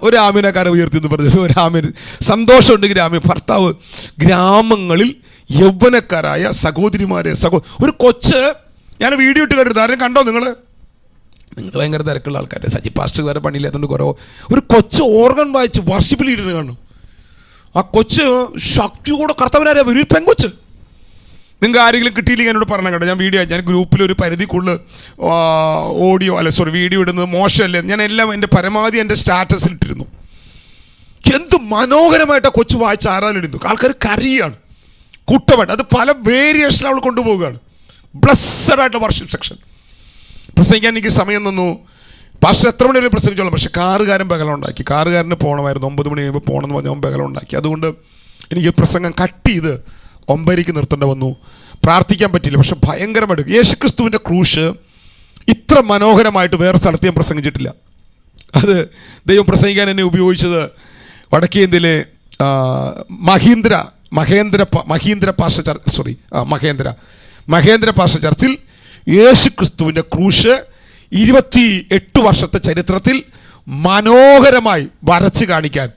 ഒരാമ്യനക്കാരെ ഉയർത്തി എന്ന് പറഞ്ഞു, ഒരാമ്യൻ സന്തോഷം ഉണ്ടെങ്കിൽ രാമ്യം. ഭർത്താവ് ഗ്രാമങ്ങളിൽ യൗവനക്കാരായ സഹോദരിമാരെ ഒരു കൊച്ച്, ഞാൻ വീഡിയോ ഇട്ട് കണ്ടിരുന്നു. ആരെയും കണ്ടോ നിങ്ങൾ ഭയങ്കര തിരക്കുള്ള ആൾക്കാർ, സജി പാസ്റ്റർ വരെ പണിയില്ലാത്തതുകൊണ്ട് കുറവ്. ഒരു കൊച്ച് ഓർഗൻ വായിച്ച് വർഷിപ്പിൽ ഇരുന്ന് കാണും. ആ കൊച്ച് ശക്തിയോടെ കർത്താവിനാരെ ഒരു പെങ്കൊച്ച്. നിങ്ങൾക്ക് ആരെങ്കിലും കിട്ടിയില്ലെങ്കിൽ എന്നോട് പറഞ്ഞ കേട്ടോ. ഞാൻ വീഡിയോ, ഞാൻ ഗ്രൂപ്പിൽ ഒരു പരിധിക്കുള്ളിൽ വീഡിയോ ഇടുന്നത് മോശമല്ലേ. ഞാൻ എല്ലാം എൻ്റെ പരമാവധി എൻ്റെ സ്റ്റാറ്റസിൽ ഇട്ടിരുന്നു. എന്ത് മനോഹരമായിട്ടാണ് കൊച്ചു വായിച്ച് ആരാലിടുന്നു. ആൾക്കാർ കരയാണ് കൂട്ടമായിട്ട്. അത് പല വേരിയേഷൻ അവൾ കൊണ്ടുപോവുകയാണ്. ബ്ലസ്സഡ് ആയിട്ടുള്ള വർഷിപ്പ് സെക്ഷൻ. പ്രസംഗിക്കാൻ എനിക്ക് സമയം തന്നു. പാസ്റ്റർ എത്ര മണി വരെ പ്രസംഗിച്ചോളാം, പക്ഷേ കാറുകാരൻ ബഹളം ഉണ്ടാക്കി. കാറുകാരന് പോകണമായിരുന്നു, 9 മണി കഴിയുമ്പോൾ പോകണമെന്ന് പറഞ്ഞാൽ അവൻ ബഹളം ഉണ്ടാക്കി. അതുകൊണ്ട് എനിക്ക് പ്രസംഗം കട്ട് ചെയ്ത് 9:00 നിർത്തേണ്ട വന്നു. പ്രാർത്ഥിക്കാൻ പറ്റിയില്ല. പക്ഷെ ഭയങ്കരമായിട്ട് യേശുക്രിസ്തുവിൻ്റെ ക്രൂശ് ഇത്ര മനോഹരമായിട്ട് വേറെ സ്ഥലത്ത് ഞാൻ പ്രസംഗിച്ചിട്ടില്ല. അത് ദൈവം പ്രസംഗിക്കാൻ എന്നെ ഉപയോഗിച്ചത് വടക്കേ ഇന്ത്യയിലെ മഹേന്ദ്ര പാഷ ചർച്ചിൽ യേശുക്രിസ്തുവിൻ്റെ ക്രൂശ് 28 വർഷത്തെ ചരിത്രത്തിൽ മനോഹരമായി വരച്ച് കാണിക്കാൻ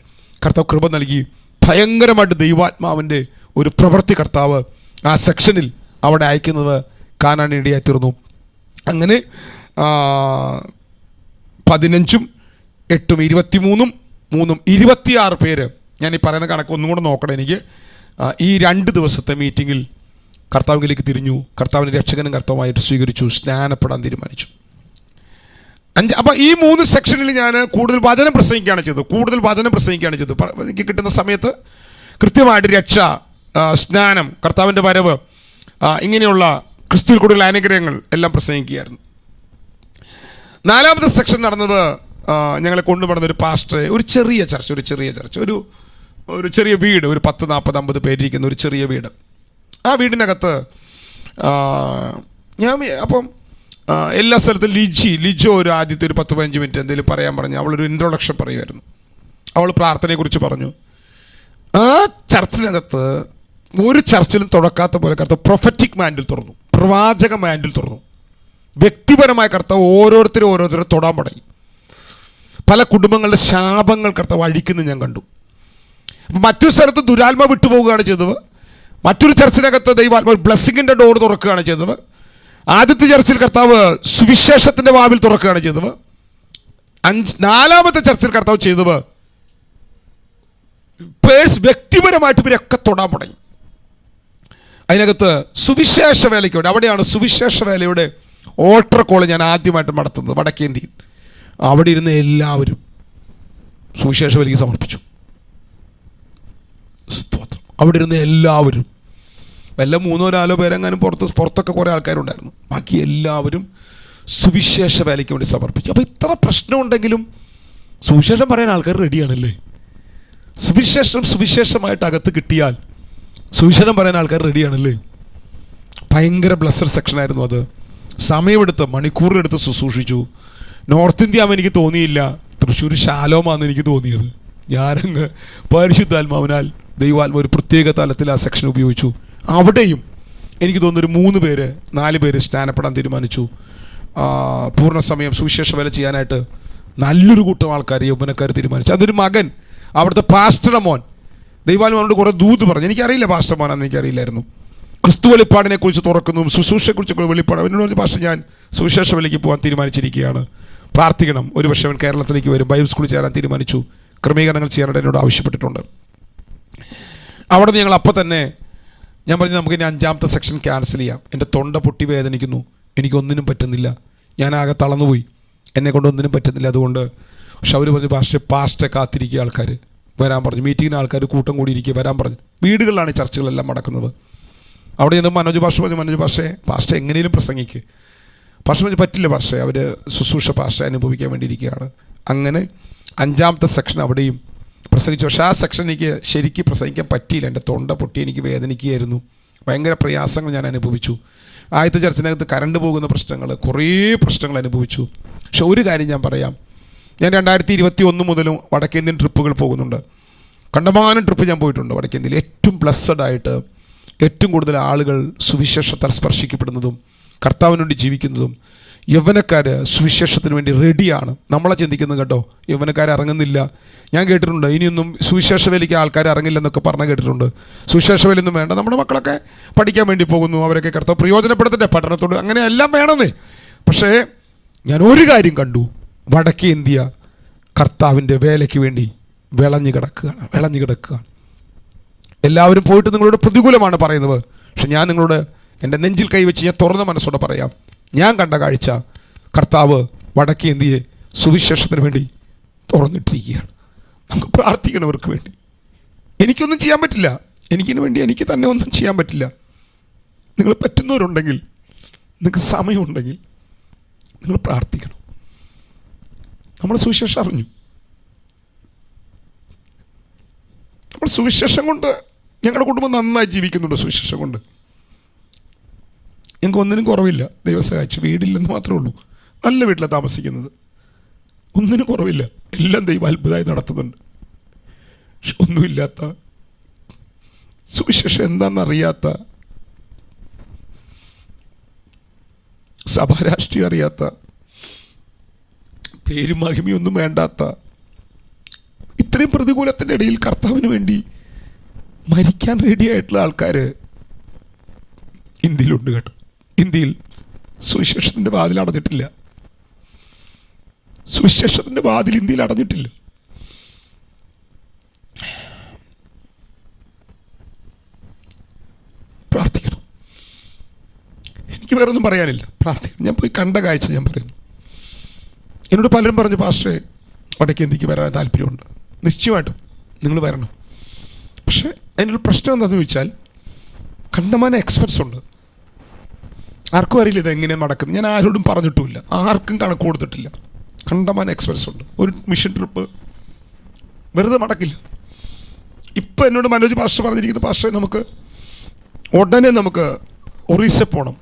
കർത്താവ് കൃപ നൽകി. ഭയങ്കരമായിട്ട് ദൈവാത്മാവിൻ്റെ ഒരു പ്രവൃത്തി കർത്താവ് ആ സെക്ഷനിൽ അവിടെ അയക്കുന്നത് കാണാൻ ഇടയായിത്തീർന്നു. അങ്ങനെ 15, 8, 23, 26 പേര്. ഞാൻ ഈ പറയുന്ന കണക്ക് ഒന്നും കൂടെ നോക്കണം. എനിക്ക് ഈ 2 ദിവസത്തെ മീറ്റിങ്ങിൽ കർത്താവിലേക്ക് തിരിഞ്ഞു, കർത്താവിൻ്റെ രക്ഷകനും കർത്താവുമായിട്ട് സ്വീകരിച്ചു, സ്നാനപ്പെടാൻ തീരുമാനിച്ചു. അപ്പോൾ ഈ 3 സെക്ഷനിൽ ഞാൻ കൂടുതൽ വചനം പ്രസംഗിക്കുകയാണ് ചെയ്തത്. എനിക്ക് കിട്ടുന്ന സമയത്ത് കൃത്യമായിട്ട് രക്ഷ, സ്നാനം, കർത്താവിൻ്റെ വരവ്, ഇങ്ങനെയുള്ള ക്രിസ്തുവിൽ കൂടുതൽ അനുഗ്രഹങ്ങൾ എല്ലാം പ്രസംഗിക്കുകയായിരുന്നു. 4ാമത്തെ സെക്ഷൻ നടന്നത് ഞങ്ങളെ കൊണ്ടുപോകുന്ന ഒരു പാസ്റ്ററെ, ഒരു ചെറിയ ചർച്ച്, ഒരു ചെറിയ വീട്, ഒരു 10, 40, 50 പേരിരിക്കുന്ന ഒരു ചെറിയ വീട്. ആ വീടിനകത്ത് അപ്പം എല്ലാ സ്ഥലത്തും ലിജോ ഒരു ആദ്യത്തെ ഒരു 10-15 മിനിറ്റ് എന്തെങ്കിലും പറയാൻ പറഞ്ഞു. അവളൊരു ഇൻട്രൊഡക്ഷൻ പറയുമായിരുന്നു. അവൾ പ്രാർത്ഥനയെക്കുറിച്ച് പറഞ്ഞു. ആ ചർച്ചിനകത്ത് ഒരു ചർച്ചിലും തുടക്കാത്ത പോലെ കർത്താവ് പ്രൊഫറ്റിക് മാൻഡിൽ തുറന്നു, പ്രവാചക മാൻഡിൽ തുറന്നു. വ്യക്തിപരമായ കർത്താവ് ഓരോരുത്തരും തൊടാൻ തുടങ്ങി. പല കുടുംബങ്ങളുടെ ശാപങ്ങൾ കർത്താവ് അഴിക്കുന്നത് ഞാൻ കണ്ടു. മറ്റൊരു സ്ഥലത്ത് ദുരാത്മ വിട്ടുപോവുകയാണ് ചെയ്തത്. മറ്റൊരു ചർച്ചിനകത്ത് ദൈവാത്മാവ് ബ്ലെസ്സിങ്ങിൻ്റെ ഡോർ തുറക്കുകയാണ് ചെയ്തത്. ആദ്യത്തെ ചർച്ചിൽ കർത്താവ് സുവിശേഷത്തിൻ്റെ വാതിൽ തുറക്കുകയാണ് ചെയ്തത്. 4ാമത്തെ ചർച്ചിൽ കർത്താവ് ചെയ്തത് വ്യക്തിപരമായിട്ട് ഇവരൊക്കെ തൊടാൻ തുടങ്ങി. അതിനകത്ത് സുവിശേഷ വേലയ്ക്ക് വേണ്ടി, അവിടെയാണ് സുവിശേഷ വേലയുടെ ഓൾട്ടർ കോൾ ഞാൻ ആദ്യമായിട്ട് നടത്തുന്നത് വടക്കേന്ത്യയിൽ. അവിടെ ഇരുന്ന് എല്ലാവരും സുവിശേഷ വേലയ്ക്ക് സമർപ്പിച്ചു. സ്തോത്രം. അവിടെ ഇരുന്ന് എല്ലാവരും, വല്ല 3-4 പേരെങ്ങാനും പുറത്തൊക്കെ കുറേ ആൾക്കാരുണ്ടായിരുന്നു. ബാക്കി എല്ലാവരും സുവിശേഷ വേലയ്ക്ക് വേണ്ടി സമർപ്പിച്ചു. അപ്പോൾ ഇത്ര പ്രശ്നമുണ്ടെങ്കിലും സുവിശേഷം പറയാൻ ആൾക്കാർ റെഡിയാണല്ലേ. സുവിശേഷമായിട്ട് അകത്ത് കിട്ടിയാൽ സുവിശേഷം പറയാൻ ആൾക്കാർ റെഡിയാണല്ലേ. ഭയങ്കര ബ്ലസ്സഡ് സെക്ഷനായിരുന്നു അത്. സമയമെടുത്ത് മണിക്കൂറിലെടുത്ത് ശുശ്രൂഷിച്ചു. നോർത്ത് ഇന്ത്യ ആകുമ്പോൾ എനിക്ക് തോന്നിയില്ല, തൃശ്ശൂർ ശാലോമാണെന്ന് എനിക്ക് തോന്നിയത്. ഞാനങ്ങ് പരിശുദ്ധാത്മാവിനാൽ ദൈവാത്മാവ് ഒരു പ്രത്യേക തലത്തിൽ ആ സെക്ഷൻ ഉപയോഗിച്ചു. അവിടെയും എനിക്ക് തോന്നുന്നൊരു 3-4 പേര് സ്നാനപ്പെടാൻ തീരുമാനിച്ചു. പൂർണ്ണസമയം സുവിശേഷ വേല ചെയ്യാനായിട്ട് നല്ലൊരു കൂട്ടം ആൾക്കാർ, യൗവനക്കാർ തീരുമാനിച്ചു. അതൊരു മകൻ, അവിടുത്തെ പാസ്റ്ററുടെ മോൻ, ദൈവാത്മാവിനോട് കുറേ ദൂത് പറഞ്ഞു. എനിക്കറിയില്ല പാസ്റ്റർ മോനാണെന്ന് എനിക്കറിയില്ലായിരുന്നു. ക്രിസ്തു വെളിപ്പാടിനെ കുറിച്ച് തുറക്കുന്നു, ശുശ്രൂഷയെക്കുറിച്ച് വെളിപ്പാട്. എന്നോട് പറഞ്ഞു, പാസ്റ്റർ ഞാൻ സുവിശേഷ വേലയ്ക്ക് പോകാൻ തീരുമാനിച്ചിരിക്കുകയാണ്, പ്രാർത്ഥിക്കണം. ഒരു വർഷം അവൻ കേരളത്തിലേക്ക് വരും, ബൈബിൾ സ്കൂളിൽ ചേരാൻ തീരുമാനിച്ചു. ക്രമീകരണങ്ങൾ ചെയ്യാനായിട്ട് എന്നോട് ആവശ്യപ്പെട്ടിട്ടുണ്ട്. അവിടെ നിന്ന് ഞങ്ങൾ അപ്പം തന്നെ ഞാൻ പറഞ്ഞു, നമുക്ക് ഇനി 5ാമത്തെ സെക്ഷൻ ക്യാൻസൽ ചെയ്യാം. എൻ്റെ തൊണ്ട പൊട്ടി വേദനിക്കുന്നു, എനിക്കൊന്നിനും പറ്റുന്നില്ല, ഞാനാകെ തളർന്നുപോയി, എന്നെ കൊണ്ടൊന്നിനും പറ്റുന്നില്ല. അതുകൊണ്ട് പക്ഷെ അവർ പറഞ്ഞു, പാസ്റ്ററെ കാത്തിരിക്കുക, ആൾക്കാർ വരാൻ പറഞ്ഞു. മീറ്റിങ്ങിന് ആൾക്കാർ കൂട്ടം കൂടിയിരിക്കുക, വരാൻ പറഞ്ഞു. വീടുകളിലാണ് ഈ ചർച്ചകളെല്ലാം നടക്കുന്നത്. അവിടെ ചെന്ന് മനോജ് പാസ്റ്റർ എങ്ങനെയും പ്രസംഗിക്ക്. പാസ്റ്റർ പറഞ്ഞു, പറ്റില്ല പാസ്റ്റർ, അവർ ശുശ്രൂഷ പാസ്റ്റർ അനുഭവിക്കാൻ വേണ്ടിയിരിക്കുകയാണ്. അങ്ങനെ 5ാമത്തെ സെക്ഷൻ അവിടെയും പ്രസംഗിച്ചു. പക്ഷേ ആ സെക്ഷൻ എനിക്ക് ശരിക്കും പ്രസംഗിക്കാൻ പറ്റിയില്ല. എൻ്റെ തൊണ്ട പൊട്ടി, എനിക്ക് വേദനിക്കുകയായിരുന്നു. ഭയങ്കര പ്രയാസങ്ങൾ ഞാൻ അനുഭവിച്ചു. ആദ്യത്തെ ചർച്ചിനകത്ത് കറണ്ട് പോകുന്ന പ്രശ്നങ്ങൾ, കുറേ പ്രശ്നങ്ങൾ അനുഭവിച്ചു. പക്ഷെ ഒരു കാര്യം ഞാൻ പറയാം, ഞാൻ 2021 മുതലും വടക്കേന്ത്യൻ ട്രിപ്പുകൾ പോകുന്നുണ്ട്. കണ്ടമാനം ട്രിപ്പ് ഞാൻ പോയിട്ടുണ്ട് വടക്കേന്ത്യയിൽ. ഏറ്റവും ബ്ലസ്സഡ് ആയിട്ട് ഏറ്റവും കൂടുതൽ ആളുകൾ സുവിശേഷത്താൽ സ്പർശിക്കപ്പെടുന്നതും കർത്താവിന് വേണ്ടി ജീവിക്കുന്നതും യൗവനക്കാർ സുവിശേഷത്തിന് വേണ്ടി റെഡിയാണ്. നമ്മളെ ചിന്തിക്കുന്നത് കേട്ടോ, യൗവനക്കാർ ഇറങ്ങുന്നില്ല. ഞാൻ കേട്ടിട്ടുണ്ട് ഇനിയൊന്നും സുവിശേഷ വേലയ്ക്ക് ആൾക്കാർ ഇറങ്ങില്ലെന്നൊക്കെ പറഞ്ഞ് കേട്ടിട്ടുണ്ട്. സുവിശേഷ വേലയൊന്നും വേണ്ട, നമ്മുടെ മക്കളൊക്കെ പഠിക്കാൻ വേണ്ടി പോകുന്നു, അവരൊക്കെ കർത്താവ് പ്രയോജനപ്പെടുത്തട്ടെ പഠനത്തോട്, അങ്ങനെ എല്ലാം വേണമെന്നേ. പക്ഷേ ഞാൻ ഒരു കാര്യം കണ്ടു, വടക്കേ ഇന്ത്യ കർത്താവിൻ്റെ വേലയ്ക്ക് വേണ്ടി വിളഞ്ഞു കിടക്കുകയാണ്. എല്ലാവരും പോയിട്ട് നിങ്ങളോട് പ്രതികൂലമാണ് പറയുന്നത്. പക്ഷെ ഞാൻ നിങ്ങളോട് എൻ്റെ നെഞ്ചിൽ കൈവച്ച് ഞാൻ തുറന്ന മനസ്സോടെ പറയാം, ഞാൻ കണ്ട കാഴ്ച കർത്താവ് വടക്കേ ഇന്ത്യയെ സുവിശേഷത്തിന് വേണ്ടി തുറന്നിട്ടിരിക്കുകയാണ്. നമുക്ക് പ്രാർത്ഥിക്കണവർക്ക് വേണ്ടി. എനിക്കൊന്നും ചെയ്യാൻ പറ്റില്ല, എനിക്കിന് വേണ്ടി എനിക്ക് തന്നെ ഒന്നും ചെയ്യാൻ പറ്റില്ല. നിങ്ങൾ പറ്റുന്നവരുണ്ടെങ്കിൽ, നിങ്ങൾക്ക് സമയമുണ്ടെങ്കിൽ നിങ്ങൾ പ്രാർത്ഥിക്കണം. നമ്മൾ സുവിശേഷം അറിഞ്ഞു, നമ്മൾ സുവിശേഷം കൊണ്ട് ഞങ്ങളുടെ കുടുംബം നന്നായി ജീവിക്കുന്നുണ്ട്. സുവിശേഷം കൊണ്ട് ഞങ്ങൾക്ക് ഒന്നിനും കുറവില്ല. ദൈവം സഹായിച്ച് വീടില്ലെന്ന് മാത്രമേ ഉള്ളൂ, നല്ല വീട്ടിലാണ് താമസിക്കുന്നത്, ഒന്നിനും കുറവില്ല. എല്ലാം ദൈവം അത്ഭുതമായി നടത്തുന്നുണ്ട്. പക്ഷെ ഒന്നുമില്ലാത്ത, സുവിശേഷം എന്താണെന്നറിയാത്ത, സഭാരാഷ്ട്രീയം അറിയാത്ത, പേരും മഹിമയൊന്നും വേണ്ടാത്ത, ഇത്രയും പ്രതികൂലത്തിൻ്റെ ഇടയിൽ കർത്താവിന് വേണ്ടി മരിക്കാൻ റെഡിയായിട്ടുള്ള ആൾക്കാർ ഇന്ത്യയിലുണ്ട് കേട്ടോ. ഇന്ത്യയിൽ സുവിശേഷത്തിൻ്റെ വാതിൽ അടഞ്ഞിട്ടില്ല. സുവിശേഷത്തിൻ്റെ വാതിൽ ഇന്ത്യയിൽ അടഞ്ഞിട്ടില്ല. പ്രാർത്ഥിക്കണം. എനിക്ക് വേറെ ഒന്നും പറയാനില്ല, പ്രാർത്ഥിക്കണം. ഞാൻ പോയി കണ്ട കാഴ്ച ഞാൻ പറയുന്നു. എന്നോട് പലരും പറഞ്ഞു, പാസ്റ്ററെ വടക്കേ ഇന്ത്യക്ക് വരാൻ താല്പര്യമുണ്ട്. നിശ്ചയമായിട്ടും നിങ്ങൾ വരണം. പക്ഷേ അതിനൊരു പ്രശ്നം എന്താണെന്ന് ചോദിച്ചാൽ, കണ്ടമാനം എക്സ്പെൻസ് ഉണ്ട്. ആർക്കും അറിയില്ല ഇതെങ്ങനെയാണ് നടക്കുന്നത്. ഞാൻ ആരോടും പറഞ്ഞിട്ടുമില്ല, ആർക്കും കണക്ക് കൊടുത്തിട്ടില്ല. കണ്ടമാനം എക്സ്പെൻസ് ഉണ്ട്. ഒരു മിഷൻ ട്രിപ്പ് വെറുതെ നടക്കില്ല. ഇപ്പം എന്നോട് മനോജ് പാസ്റ്റർ പറഞ്ഞിരിക്കുന്നത്, പാസ്റ്ററെ ഉടനെ നമുക്ക് ഒറീസ പോകണം,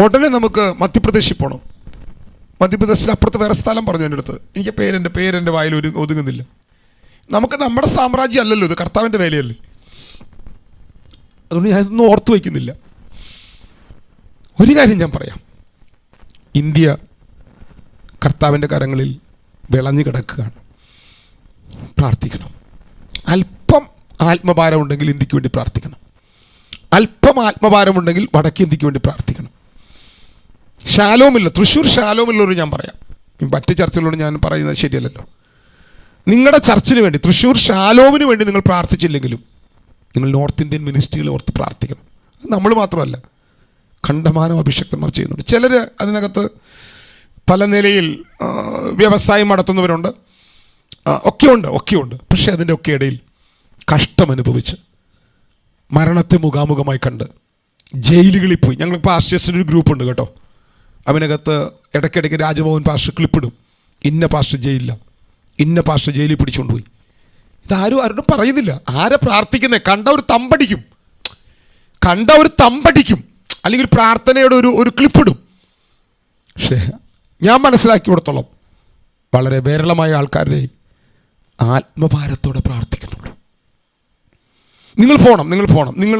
ഉടനെ നമുക്ക് മധ്യപ്രദേശിൽ പോകണം. മധ്യപ്രദേശിൽ അപ്പുറത്ത് വേറെ സ്ഥലം പറഞ്ഞു എൻ്റെ അടുത്ത്. എനിക്ക് പേരെൻ്റെ വായിൽ ഒതുങ്ങുന്നില്ല. നമുക്ക് നമ്മുടെ സാമ്രാജ്യം അല്ലല്ലോ ഇത്, കർത്താവിൻ്റെ വേലയല്ലേ. അതുകൊണ്ട് ഞാൻ ഇതൊന്നും ഓർത്തു വയ്ക്കുന്നില്ല. ഒരു കാര്യം ഞാൻ പറയാം, ഇന്ത്യ കർത്താവിൻ്റെ കരങ്ങളിൽ വിളഞ്ഞു കിടക്കുകയാണ്. പ്രാർത്ഥിക്കണം. അല്പം ആത്മഭാരമുണ്ടെങ്കിൽ ഇന്ത്യക്ക് വേണ്ടി പ്രാർത്ഥിക്കണം. അല്പം ആത്മഭാരമുണ്ടെങ്കിൽ വടക്കേ ഇന്ത്യക്ക് വേണ്ടി പ്രാർത്ഥിക്കണം. ഷാലോമില്ല, തൃശ്ശൂർ ഷാലോമില്ലൊരു ഞാൻ പറയാം, മറ്റ് ചർച്ചകളോട് ഞാൻ പറയുന്നത് ശരിയല്ലല്ലോ. നിങ്ങളുടെ ചർച്ചിന് വേണ്ടി, തൃശ്ശൂർ ഷാലോമിന് വേണ്ടി നിങ്ങൾ പ്രാർത്ഥിച്ചില്ലെങ്കിലും നിങ്ങൾ നോർത്ത് ഇന്ത്യൻ മിനിസ്ട്രികളെ ഓർത്ത് പ്രാർത്ഥിക്കണം. അത് നമ്മൾ മാത്രമല്ല, കണ്ടമാനം അഭിഷക്തന്മാർ ചെയ്യുന്നുണ്ട്. ചിലർ അതിനകത്ത് പല നിലയിൽ വ്യവസായം നടത്തുന്നവരുണ്ട്, ഒക്കെയുണ്ട്. പക്ഷേ അതിൻ്റെ ഒക്കെ ഇടയിൽ കഷ്ടമനുഭവിച്ച് മരണത്തെ മുഖാമുഖമായി കണ്ട് ജയിലുകളിൽ പോയി. ഞങ്ങളിപ്പോൾ ആർസിഎസിൻ്റെ ഒരു ഗ്രൂപ്പുണ്ട് കേട്ടോ. അവനകത്ത് ഇടയ്ക്കിടയ്ക്ക് രാജഭവൻ പാസ്റ്റർ ക്ലിപ്പിടും, ഇന്ന പാസ്റ്റർ ജയിലില്ല, ഇന്ന പാസ്റ്റർ ജയിലിൽ പിടിച്ചുകൊണ്ടുപോയി. ഇതാരും ആരോടും പറയുന്നില്ല. ആരെ പ്രാർത്ഥിക്കുന്നേ? കണ്ട ഒരു തമ്പടിക്കും, അല്ലെങ്കിൽ പ്രാർത്ഥനയുടെ ഒരു ക്ലിപ്പിടും. പക്ഷേ ഞാൻ മനസ്സിലാക്കിയിടത്തോളം വളരെ വിരളമായ ആൾക്കാരെ ആത്മഭാരത്തോടെ പ്രാർത്ഥിക്കുന്നുള്ളൂ. നിങ്ങൾ പോകണം. നിങ്ങൾ